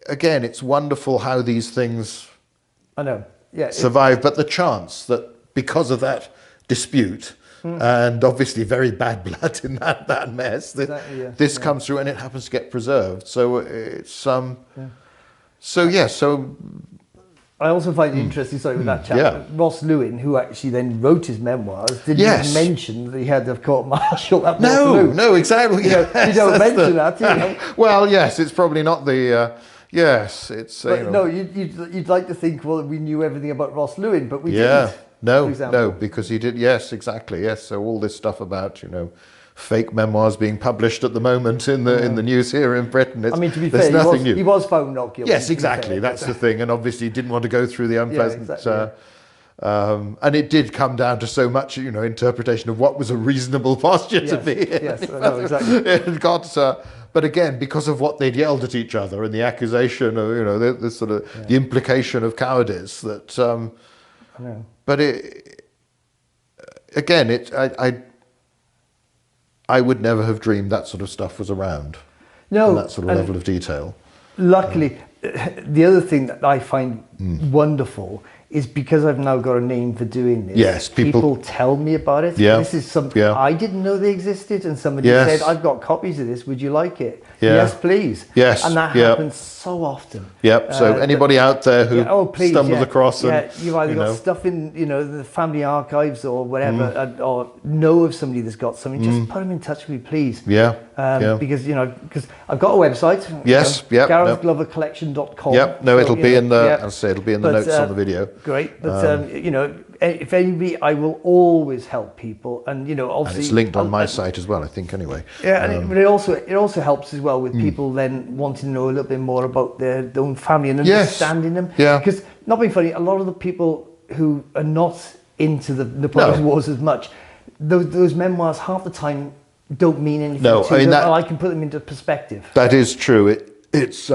again, it's wonderful how these things survive, but the chance that because of that dispute and obviously very bad blood in that mess, this comes through and it happens to get preserved. So it's so I also find it interesting, with that chap, Ross Lewin, who actually then wrote his memoirs, didn't even mention that he had a court-martial at Waterloo. No, exactly. You don't mention that, you know. Well, yes, it's probably not the... yes, it's... But no, you'd like to think, well, we knew everything about Ross Lewin, but we didn't. No, because he did... Yes, exactly, yes. So all this stuff about, you know, fake memoirs being published at the moment in the news here in Britain. I mean, to be fair, he was found not guilty. Yes, exactly. That's the thing. And obviously he didn't want to go through the unpleasant... and it did come down to so much, you know, interpretation of what was a reasonable posture to be in. Yes, I know, exactly. It got... but again, because of what they'd yelled at each other and the accusation of, you know, the sort of the implication of cowardice that... I know. But I would never have dreamed that sort of stuff was around. No. And that sort of level of detail. Luckily, the other thing that I find wonderful is because I've now got a name for doing this. Yes, people tell me about it. Yeah. This is something I didn't know they existed, and somebody said, "I've got copies of this. Would you like it?" Yes, please. Yes, and that happens so often. Yep. So anybody out there who stumbles across, you've either got stuff in, you know, the family archives or whatever, or know of somebody that's got something. Just put them in touch with me, please. Because because I've got a website. Yes. GarethGloverCollection.com. Yep. No, it'll be in the. I'll say it'll be in the notes on the video. Great, but you know, if anybody, I will always help people, and you know, obviously, and it's linked on my site as well, I think, anyway. Yeah, but it also helps as well with people then wanting to know a little bit more about their own family and understanding them. Yeah. Because not being funny, a lot of the people who are not into the Napoleonic Wars as much, those memoirs half the time don't mean anything to them. I can put them into perspective. That is true. It's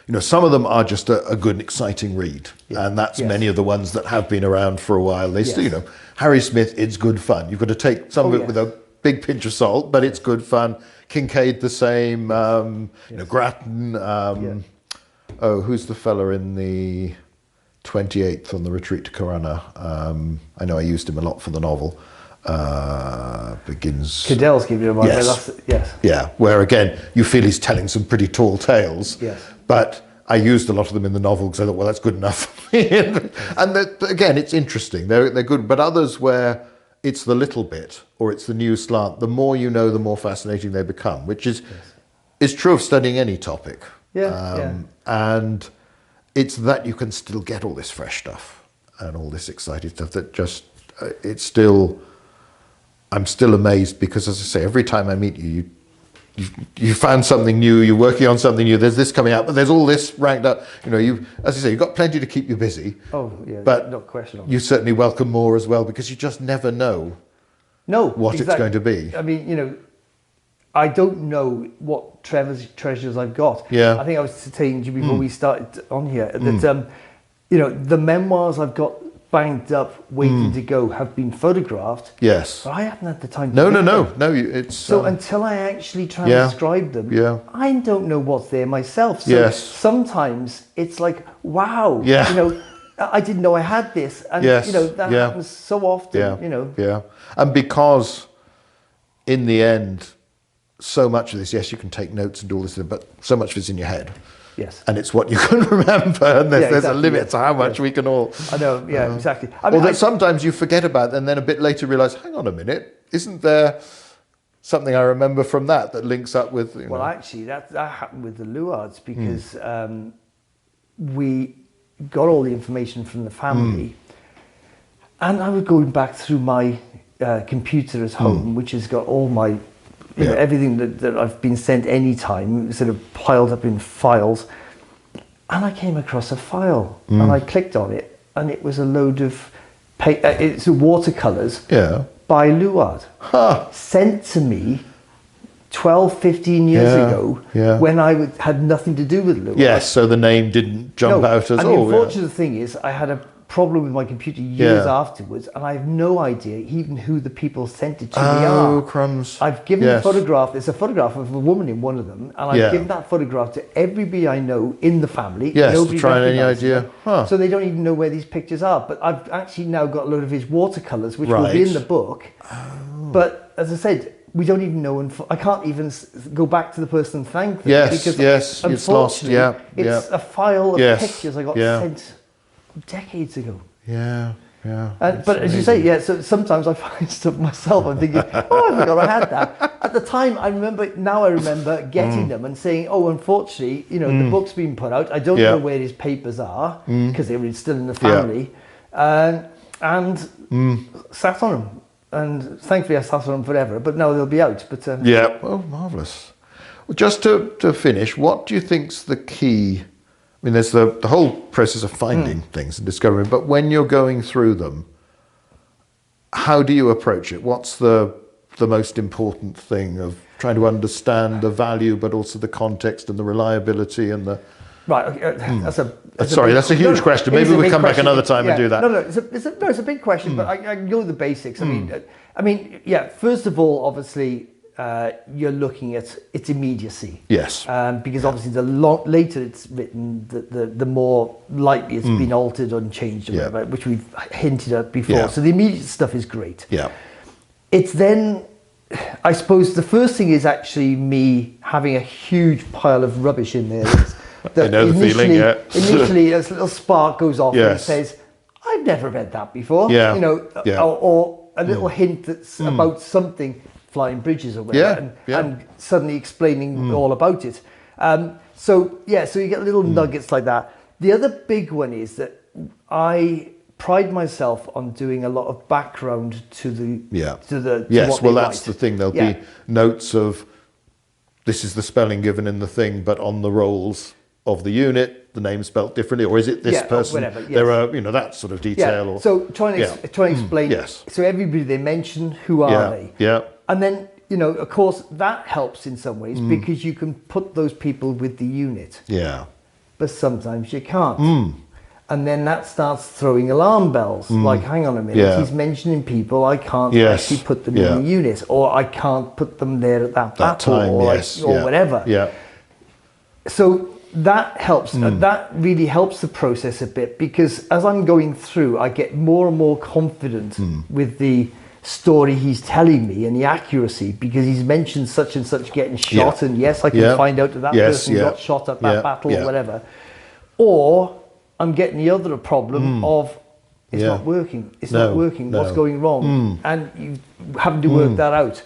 you know, some of them are just a good and exciting read, and that's many of the ones that have been around for a while. They still, you know, Harry Smith, it's good fun. You've got to take some of it with a big pinch of salt, but it's good fun. Kincaid the same, you know, Grattan. Who's the fella in the 28th on the retreat to Corunna? I know I used him a lot for the novel. Begins... Cadell's giving him one. Yeah, where again, you feel he's telling some pretty tall tales. Yes. But I used a lot of them in the novel because I thought, well, that's good enough. And again, it's interesting. They're good. But others where it's the little bit or it's the new slant, the more you know, the more fascinating they become, which is true of studying any topic. And it's that you can still get all this fresh stuff and all this exciting stuff that just, it's still... I'm still amazed because, as I say, every time I meet you, you found something new, you're working on something new, there's this coming out, but there's all this ranked up. You know, as I say, you've got plenty to keep you busy. Oh, yeah, but no question. You certainly welcome more as well, because you just never know what it's going to be. I mean, you know, I don't know what treasures I've got. Yeah. I think I was saying to you before we started on here that, you know, the memoirs I've got banked up, waiting to go, have been photographed. Yes. But I haven't had the time to No. It's so until I actually transcribe them, I don't know what's there myself. So sometimes it's like, wow, you know, I didn't know I had this, and you know that happens so often. You know, and because in the end, so much of this, yes, you can take notes and do all this, but so much of it's in your head. Yes. And it's what you can remember, and there's a limit to how much we can all... I know, exactly. I mean, or that sometimes you forget about, and then a bit later realise, hang on a minute, isn't there something I remember from that links up with... You know? Actually, that happened with the Luards, because we got all the information from the family, and I was going back through my computer at home, which has got all my... You know, everything that I've been sent anytime, sort of piled up in files. And I came across a file, and I clicked on it, and it was a load of it's watercolours by Luard, sent to me 12, 15 years ago, when I had nothing to do with Luard. Yes, so the name didn't jump out as all. And the unfortunate thing is, I had a problem with my computer years afterwards, and I have no idea even who the people sent it to me are. Oh, crumbs. I've given a photograph, there's a photograph of a woman in one of them, and I've given that photograph to everybody I know in the family. Yes, Nobody to try any recognises idea. So they don't even know where these pictures are. But I've actually now got a load of his watercolours, which will be in the book. But as I said, we don't even know, and I can't even go back to the person and thank them. Because it's lost. It's a file of pictures I got sent decades ago. But as you say, so sometimes I find stuff myself. I'm thinking, oh, I forgot I had that. At the time, I remember getting them and saying, oh, unfortunately, you know, the book's been put out. I don't know where his papers are, because they were still in the family, and sat on them. And thankfully, I sat on them forever. But now they'll be out. But well, marvellous. Well, just to finish, what do you think's the key? I mean, there's the whole process of finding things and discovering, but when you're going through them, how do you approach it? What's the most important thing of trying to understand the value, but also the context and the reliability and the... Right, okay, that's a huge question. Maybe we'll come back another time and do that. It's a big question, but I can go with the basics. I mean, first of all, obviously, you're looking at its immediacy. Yes. Because obviously the later it's written, the more likely it's been altered or changed, or whatever, which we've hinted at before. Yeah. So the immediate stuff is great. Yeah. It's then, I suppose the first thing is actually me having a huge pile of rubbish in there. I know the feeling, Initially, a little spark goes off and it says, I've never read that before. You know, or a little hint that's about something, flying bridges or whatever, and suddenly explaining all about it. So you get little nuggets like that. The other big one is that I pride myself on doing a lot of background to the yes, well, that's the thing. There'll be notes of this is the spelling given in the thing, but on the rolls of the unit, the name spelt differently, or is it this person? Whatever, There are, you know, that sort of detail. Or, so try and explain. So everybody they mention, who are they? And then, you know, of course, that helps in some ways because you can put those people with the unit. But sometimes you can't. And then that starts throwing alarm bells. Like, hang on a minute, he's mentioning people, I can't actually put them in the unit, or I can't put them there at that battle, time, or whatever. So that helps. That really helps the process a bit, because as I'm going through, I get more and more confident with the story he's telling me and the accuracy, because he's mentioned such and such getting shot, and yes, I can find out that person got shot at that battle or whatever. Or I'm getting the other problem of it's not working. It's not working. What's going wrong? And you having to work that out.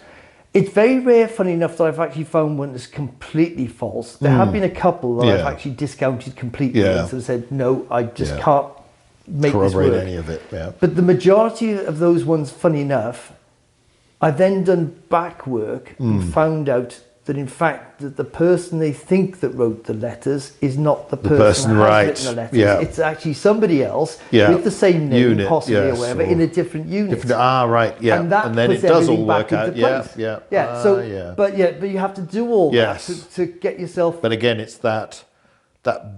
It's very rare, funny enough, that I've actually found one that's completely false. There have been a couple that I've actually discounted completely and sort of said, no, I just can't make this work. Any of it. But the majority of those ones, funny enough, I've then done back work and found out that in fact that the person they think that wrote the letters is not the person who has written the letters. Yeah. It's actually somebody else Yeah. with the same name, Unit, possibly yes, or whatever, or in a different unit. Right, yeah. And that then puts it does all everything work back out. into Yeah, place. yeah. Yeah. So, yeah. but you have to do all Yes. that to get yourself. But again, it's that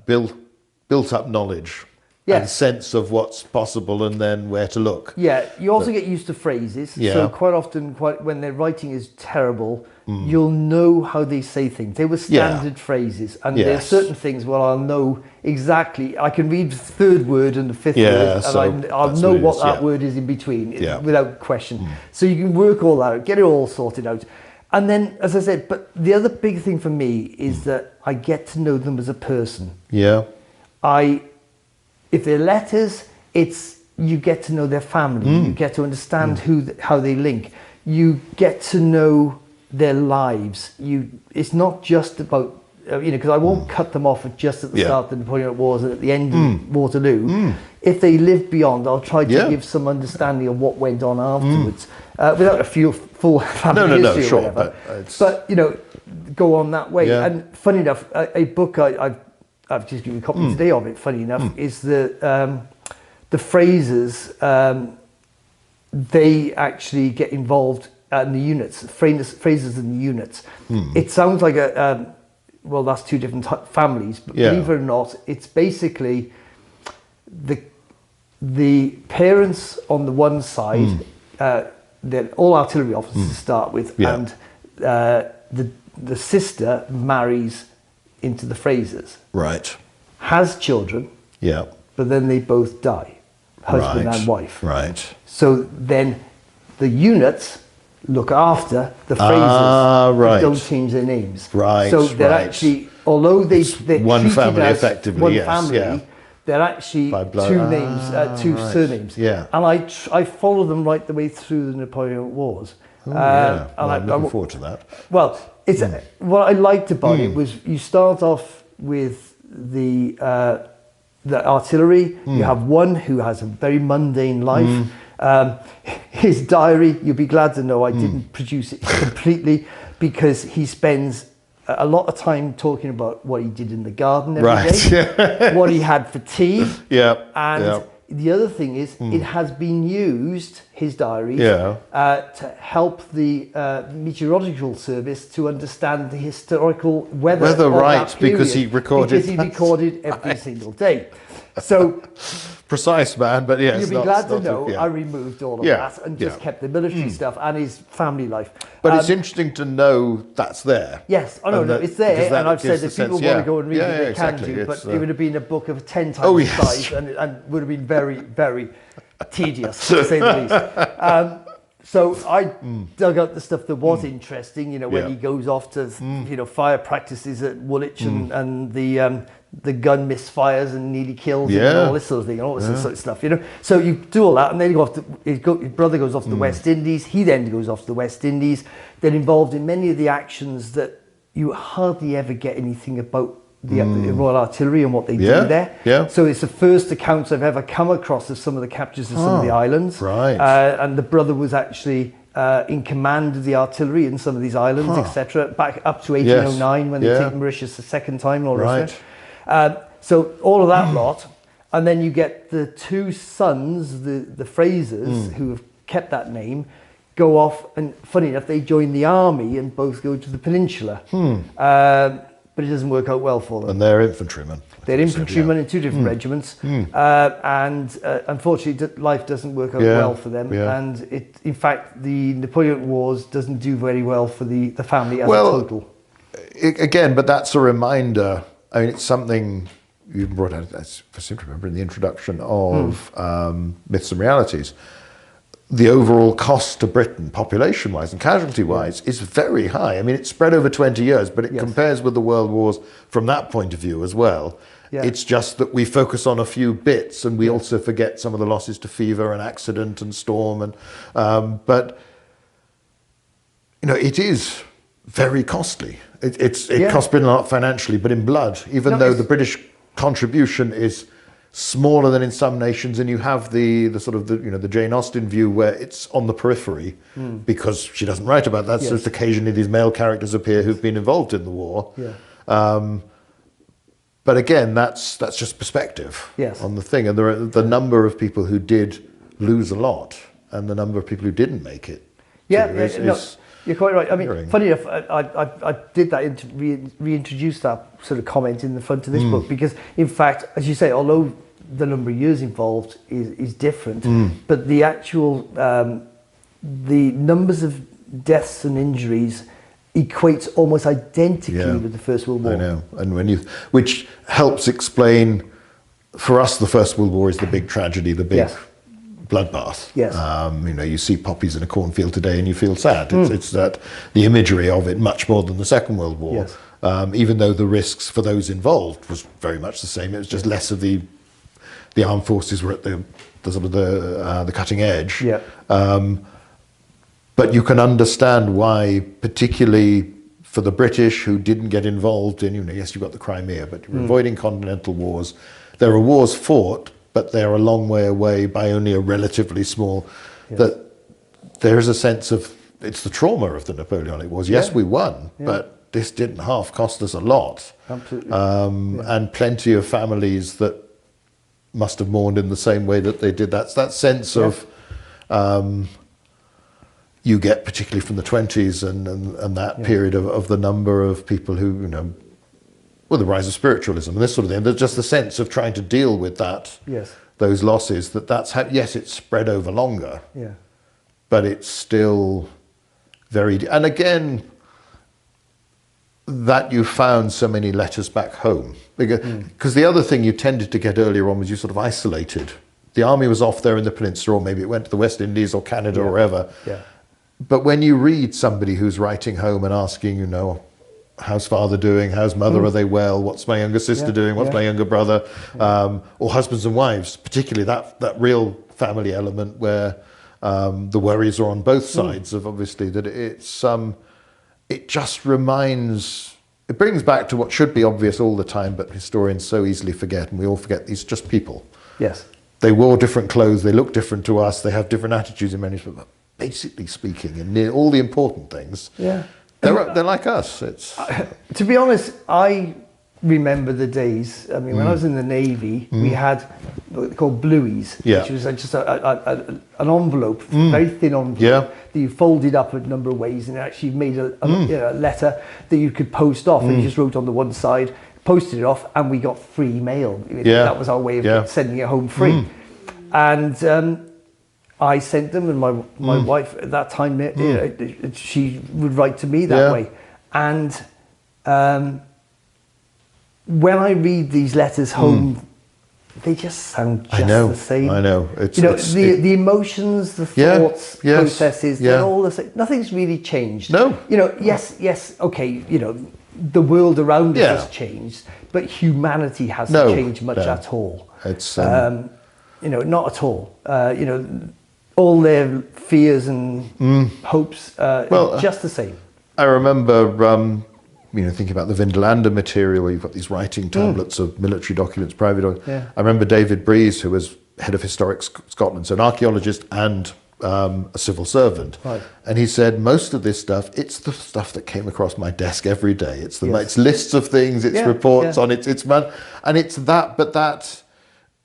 built up knowledge Yeah. and sense of what's possible and then where to look. Yeah, you also get used to phrases. Yeah. So quite often, when their writing is terrible, you'll know how they say things. They were Yeah. standard phrases, and there are Yes. certain things where I'll know exactly. I can read the third word and the fifth Yeah, word, and so I'll that's know what it what is, that yeah. word is in between Yeah. without question. So you can work all that out, get it all sorted out. And then, as I said, but the other big thing for me is that I get to know them as a person. Yeah. If they're letters, you get to know their family. You get to understand how they link. You get to know their lives. It's not just about because I won't cut them off just at the start of the Napoleonic Wars and at the end of Waterloo. If they live beyond, I'll try to give some understanding of what went on afterwards, without a full family history or whatever. But go on that way. Yeah. And funny enough, a book I've just given you a copy today of it. Funny enough, is the Frasers. They actually get involved in the units. Frasers and the units. It sounds like that's two different families, but believe it or not, it's basically the parents on the one side. They're all artillery officers to start with, and the sister marries into the Frasers. Right. Has children. Yeah. But then they both die, husband and wife. Right. So then the units look after the Frasers. Right. Don't change their names. Right. So they're actually, although they're one treated family as effectively, one yes, family, yeah. they're actually By blood. two names, two right. surnames. Yeah. And I follow them right the way through the Napoleonic Wars. Yeah. And I'm looking forward to that. Well, what I liked about it was you start off with the artillery. You have one who has a very mundane life. His diary, you'll be glad to know I didn't produce it completely, because he spends a lot of time talking about what he did in the garden every day, what he had for tea. And the other thing is, it has been used, his diary, to help the meteorological service to understand the historical weather of that period, because he recorded every single day. So precise man, but yes, you'll be glad to know I removed all of that and just kept the military stuff and his family life. But it's interesting to know that's there. Yes, I know, it's there, and I've said if people want to go and read it, they can do, but it would have been a book of 10 times the size and would have been very, very tedious, to say the least. So I dug out the stuff that was interesting, when he goes off to, fire practices at Woolwich and the gun misfires and nearly kills him and all this sort of thing, and all this sort of stuff, So you do all that, and then you go off his brother goes off to the West Indies. He then goes off to the West Indies. They're involved in many of the actions that you hardly ever get anything about the Royal Artillery and what they do there. Yeah. So it's the first accounts I've ever come across of some of the captures of some of the islands. Right. And the brother was actually in command of the artillery in some of these islands, etc. Back up to 1809 when they take Mauritius the second time and all the rest of it. So all of that lot, and then you get the two sons, the Frasers, who have kept that name, go off, and funny enough, they join the army and both go to the Peninsula. But it doesn't work out well for them. And they're infantrymen. They're infantrymen in two different regiments, and unfortunately, life doesn't work out well for them. And in fact, the Napoleonic Wars doesn't do very well for the family as a total. Again, but that's a reminder. I mean, it's something you brought out, I seem to remember in the introduction of Myths and Realities. The overall cost to Britain, population-wise and casualty-wise, is very high. I mean, it's spread over 20 years, but it compares with the World Wars from that point of view as well. It's just that we focus on a few bits, and we also forget some of the losses to fever and accident and storm. And but it is very costly. It costs Britain a lot financially, but in blood, even though the British contribution is smaller than in some nations, and you have the sort of the Jane Austen view where it's on the periphery because she doesn't write about that. Yes. So just occasionally these male characters appear who've been involved in the war. Yeah. But again, that's just perspective Yes. on the thing, and there are the number of people who did lose a lot, and the number of people who didn't make it. Yeah, too, no, you're quite right. I mean, hearing. funny enough, I did that reintroduce that sort of comment in the front of this book because, in fact, as you say, although the number of years involved is different, but the actual the numbers of deaths and injuries equates almost identically with the First World War. I know, and which helps explain for us the First World War is the big tragedy, the big bloodbath. Yes. You see poppies in a cornfield today and you feel sad. It's that the imagery of it much more than the Second World War. Yes. Even though the risks for those involved was very much the same. It was just less of the armed forces were at the sort of the cutting edge. Yeah. But you can understand why, particularly for the British who didn't get involved in, yes, you've got the Crimea, but you're avoiding continental wars. There are wars fought, but they're a long way away by only a relatively small, that there is a sense of, it's the trauma of the Napoleonic Wars. Yes, we won, but this didn't half cost us a lot. Absolutely. And plenty of families that must have mourned in the same way that they did. That's that sense of, you get particularly from the 20s and that period of the number of people who, the rise of spiritualism and this sort of thing. There's just the sense of trying to deal with that, those losses, that's how, yes, it's spread over longer, but it's still very, and again, that you found so many letters back home. Because the other thing you tended to get earlier on was you sort of isolated. The army was off there in the Peninsula, or maybe it went to the West Indies or Canada or wherever. But when you read somebody who's writing home and asking, how's father doing? How's mother? Are they well? What's my younger sister doing? What's my younger brother? Or husbands and wives, particularly that real family element where the worries are on both sides of obviously that it just reminds, it brings back to what should be obvious all the time, but historians so easily forget, and we all forget these just people. Yes. They wore different clothes, they look different to us, they have different attitudes in many ways, but basically speaking, in all the important things, they're like us. It's to be honest, I remember the days. I mean, when I was in the Navy, we had what they called blueies, which was just an envelope, very thin envelope that you folded up a number of ways, and it actually made a letter that you could post off, and you just wrote on the one side, posted it off, and we got free mail. That was our way of sending it home free. And I sent them, and my wife at that time, she would write to me that way. And when I read these letters home, they just sound just the same. I know. The emotions, the thoughts, processes, they're all the same. Nothing's really changed. No. Yes, okay, the world around us has changed, but humanity hasn't changed much at all. It's not at all. All their fears and hopes are just the same. I remember, thinking about the Vindelander material, where you've got these writing tablets of military documents, private documents. I remember David Breeze, who was head of Historic Scotland, so an archaeologist and a civil servant. And he said, most of this stuff, it's the stuff that came across my desk every day. It's it's lists of things, it's reports on it, and it's that, but that,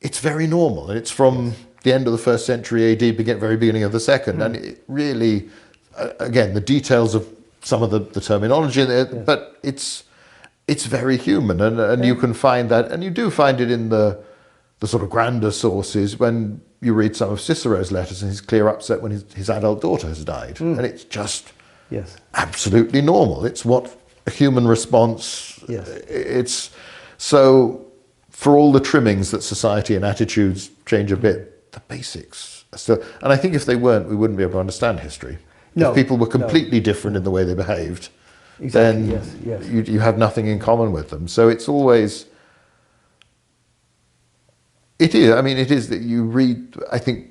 it's very normal, and it's from the end of the 1st century AD, very beginning of the 2nd, and it really, again, the details of some of the terminology, but it's very human, and you can find that, and you do find it in the sort of grander sources when you read some of Cicero's letters and he's clear upset when his adult daughter has died, and it's just absolutely normal. It's what a human response. It's so. For all the trimmings that society and attitudes change a bit, the basics are still. And I think if they weren't, we wouldn't be able to understand history. If people were completely different in the way they behaved, then you have nothing in common with them. So it's always. It is. I mean, it is that you read. I think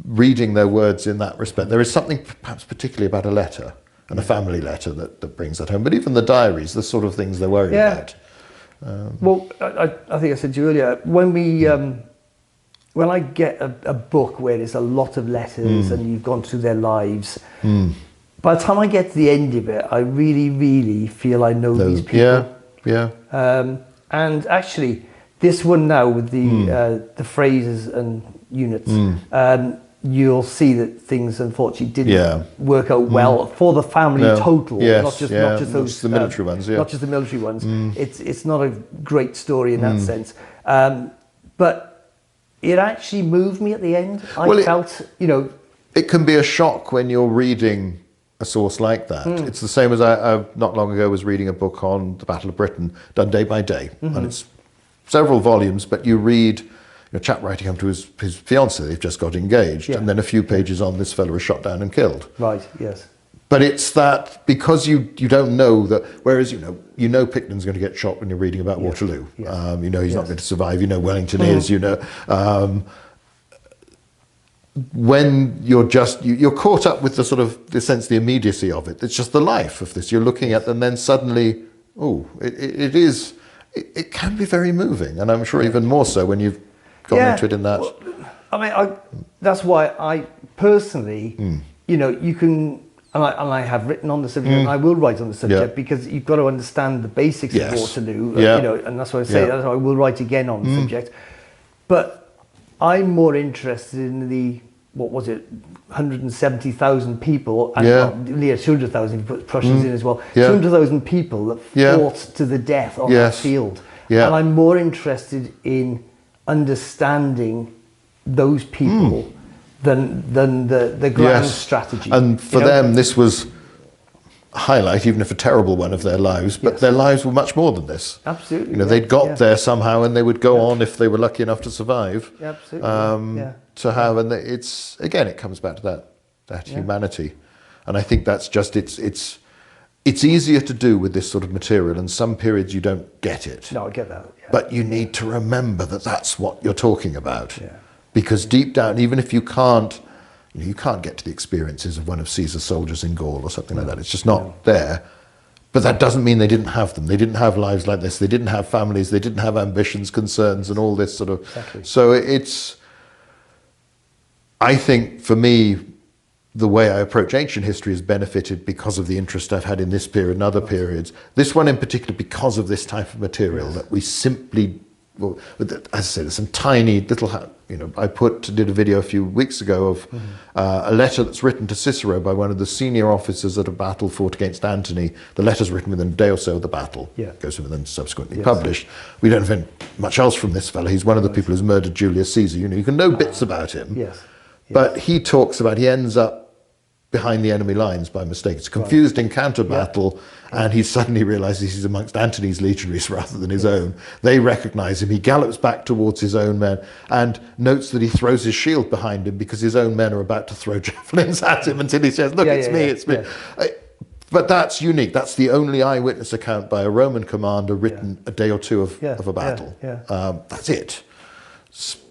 reading their words in that respect, there is something perhaps particularly about a letter and a family letter that brings that home. But even the diaries, the sort of things they're worried about. Well, I think I said to you earlier, when we when I get a book where there's a lot of letters and you've gone through their lives, by the time I get to the end of it, I really, really feel I know these people. And actually, this one now with the phrases and units, you'll see that things unfortunately didn't work out well for the family total, not just those the military ones. Not just the military ones. It's not a great story in that sense, but it actually moved me at the end. I felt, you know, it can be a shock when you're reading a source like that. It's the same as I not long ago was reading a book on the Battle of Britain, done day by day, and it's several volumes, but you read a chap writing home to his fiancée, they've just got engaged, and then a few pages on, this fellow was shot down and killed. Right, yes. But it's that, because you don't know that, whereas you know Picton's going to get shot when you're reading about Waterloo. You know he's not going to survive, you know Wellington is, you know. When you're caught up with the sort of, the sense, the immediacy of it, it's just the life of this you're looking at, and then suddenly, it can be very moving, and I'm sure even more so when you've gone into it in that. Well, I mean, that's why I personally, you know, you can, and I have written on the subject, and I will write on the subject, because you've got to understand the basics of Waterloo, you know, and that's why I say that's why I will write again on the subject. But I'm more interested in the, what was it, 170,000 people, and near 200,000 if you put Prussians in as well, 200,000 people that fought to the death on that field. And I'm more interested in understanding those people than the grand strategy. And for them, this was a highlight, even if a terrible one, of their lives, but their lives were much more than this. Absolutely. You know, they'd got there somehow, and they would go on, if they were lucky enough to survive. Absolutely. To have, and it's, again, it comes back to that humanity. And I think that's just, it's easier to do with this sort of material, and some periods you don't get it. No, I get that. But you need to remember that that's what you're talking about. Because deep down, even if you can't get to the experiences of one of Caesar's soldiers in Gaul or something like that, it's just not there. But that doesn't mean they didn't have them. They didn't have lives like this. They didn't have families. They didn't have ambitions, concerns, and all this sort of. So it's, I think for me, the way I approach ancient history has benefited because of the interest I've had in this period and other periods. This one in particular, because of this type of material that we simply, well, as I say, there's some tiny little, you know, I did a video a few weeks ago of a letter that's written to Cicero by one of the senior officers at a battle fought against Antony. The letter's written within a day or so of the battle. Goes and then subsequently published. We don't have much else from this fellow. He's one of the people who's murdered Julius Caesar. You know, you can know bits about him. But he talks about, he ends up behind the enemy lines by mistake. It's a confused encounter battle, and he suddenly realizes he's amongst Antony's legionaries rather than his own. They recognize him. He gallops back towards his own men and notes that he throws his shield behind him because his own men are about to throw javelins at him, until he says, look, it's me. But that's unique. That's the only eyewitness account by a Roman commander written a day or two of a battle. That's it.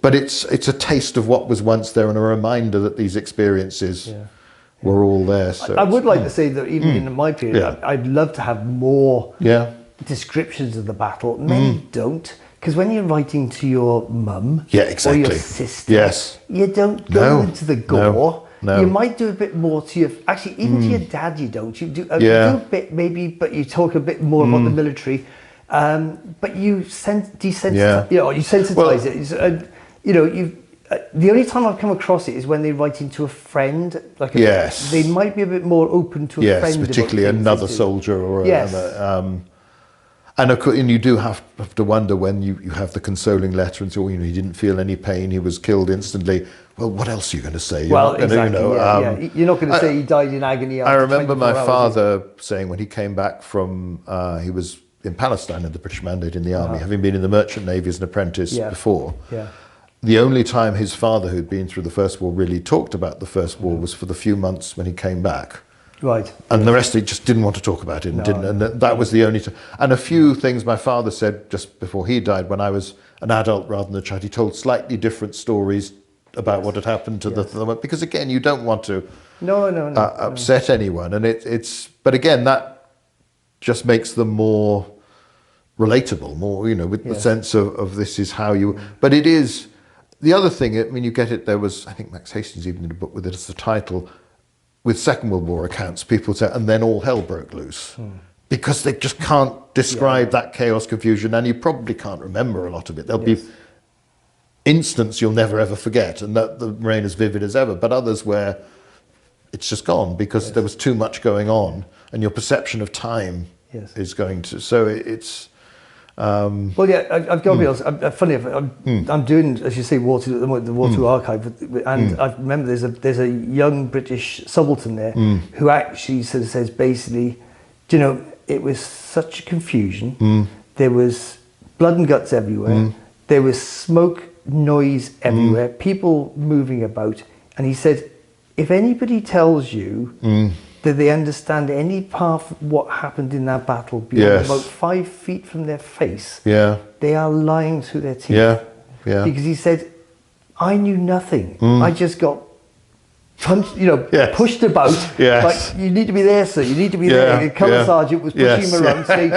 But it's a taste of what was once there, and a reminder that these experiences were all there. So I would like to say that even in my period, I'd love to have more descriptions of the battle. Many don't, because when you're writing to your mum or your sister, you don't go into the gore. You might do a bit more to your, actually even to your dad you don't. You do a bit maybe, but you talk a bit more about the military. But you desensitize, you know, you sensitize it. You know, the only time I've come across it is when they're writing to a friend. Like they might be a bit more open to a friend. Particularly another soldier or and you do have to wonder when you have the consoling letter and say, oh, you know, he didn't feel any pain, he was killed instantly. Well, what else are you going to say? You're not gonna, you're not going to say he died in agony. I remember my father saying when he came back from, he was in Palestine at the British Mandate in the army, having been in the merchant navy as an apprentice before. The only time his father, who'd been through the First War, really talked about the First War was for the few months when he came back. And the rest he just didn't want to talk about it, and and that was the only time. And a few things my father said just before he died, when I was an adult rather than a child, he told slightly different stories about what had happened to the, because again, you don't want to upset anyone, and but again, that just makes them more relatable, more, you know, with the sense of this is how you, but it is, the other thing, I mean, you get it, there was, I think Max Hastings even did a book with it as the title, with Second World War accounts, people say, and then all hell broke loose. Because they just can't describe that chaos, confusion, and you probably can't remember a lot of it. There'll be instance you'll never ever forget, and that the remain as vivid as ever, but others where it's just gone because there was too much going on, and your perception of time is going to. So it's. Well, yeah, I've got to be honest. Funny enough, I'm doing, as you say, Waterloo, the Waterloo archive, and I remember there's a young British subaltern there who actually says basically, do you know, it was such confusion. There was blood and guts everywhere. There was smoke, noise everywhere, people moving about, and he said, if anybody tells you that they understand any part of what happened in that battle beyond about 5 feet from their face, they are lying through their teeth. Because he said, I knew nothing. I just got punched, pushed about. Like, you need to be there, sir. You need to be there. The colour sergeant was pushing him around, saying,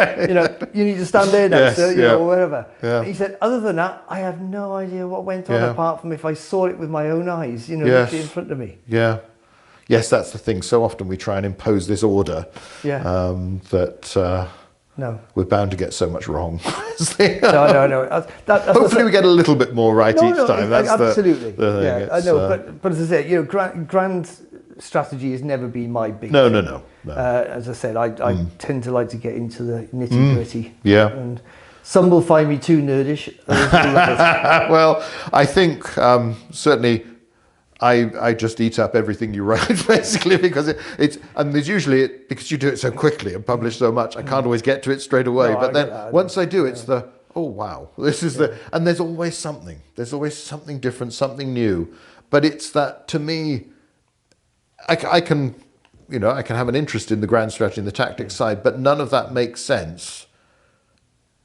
you need to stand there now, sir, or whatever. He said, other than that, I have no idea what went on apart from if I saw it with my own eyes, literally in front of me. Yes, that's the thing. So often we try and impose this order that we're bound to get so much wrong. No. Hopefully we get a little bit more right each time. That's absolutely. the thing. I know, but as I say, grand strategy has never been my big thing. No. As I said, I tend to like to get into the nitty gritty. And some will find me too nerdish. Well, I think certainly I just eat up everything you write, basically, because it's and there's usually because you do it so quickly and publish so much, I can't always get to it straight away. But then once I do, it's the oh wow, this is and there's always something. There's always something different, something new. But it's that to me, I can have an interest in the grand strategy and the tactics side, but none of that makes sense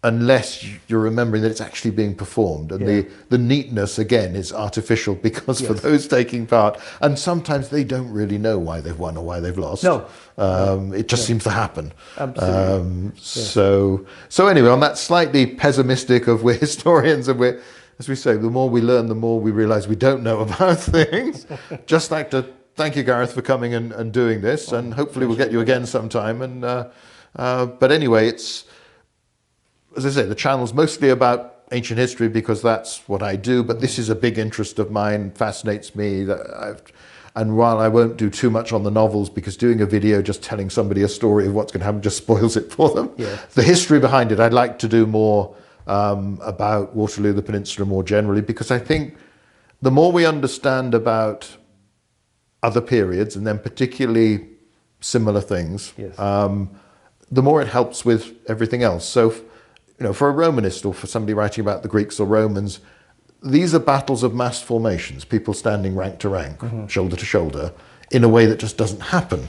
unless you're remembering that it's actually being performed, and the neatness again is artificial because for those taking part, and sometimes they don't really know why they've won or why they've lost. It just seems to happen. Absolutely. So anyway, on that slightly pessimistic of we're historians and we're, as we say, the more we learn, the more we realise we don't know about things. Just like to thank you, Gareth, for coming and doing this, and hopefully we'll get you again sometime. And but anyway, it's, as I say, the channel's mostly about ancient history because that's what I do, but this is a big interest of mine, fascinates me. And while I won't do too much on the novels, because doing a video just telling somebody a story of what's going to happen just spoils it for them, the history behind it, I'd like to do more about Waterloo, the Peninsula more generally, because I think the more we understand about other periods, and then particularly similar things, the more it helps with everything else. So, for a Romanist or for somebody writing about the Greeks or Romans, these are battles of massed formations, people standing rank to rank, shoulder to shoulder, in a way that just doesn't happen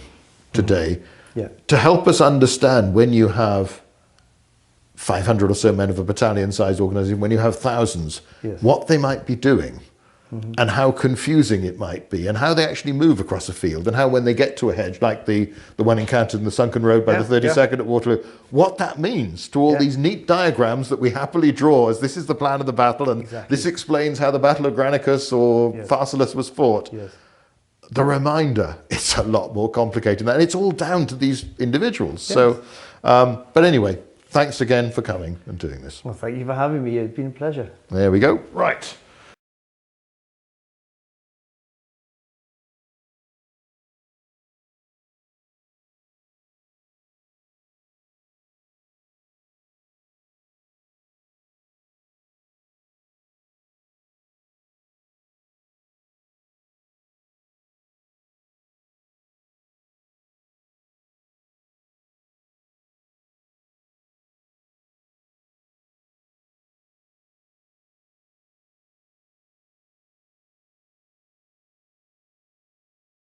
today. To help us understand when you have 500 or so men of a battalion-sized organisation, when you have thousands, what they might be doing. And how confusing it might be, and how they actually move across a field, and how when they get to a hedge, like the one encountered in the sunken road by the 32nd at Waterloo, what that means to all these neat diagrams that we happily draw as this is the plan of the battle, and this explains how the Battle of Granicus or Pharsalus was fought. The reminder, it's a lot more complicated than that, and it's all down to these individuals. So, but anyway, thanks again for coming and doing this. Well, thank you for having me. It's been a pleasure. There we go. Right.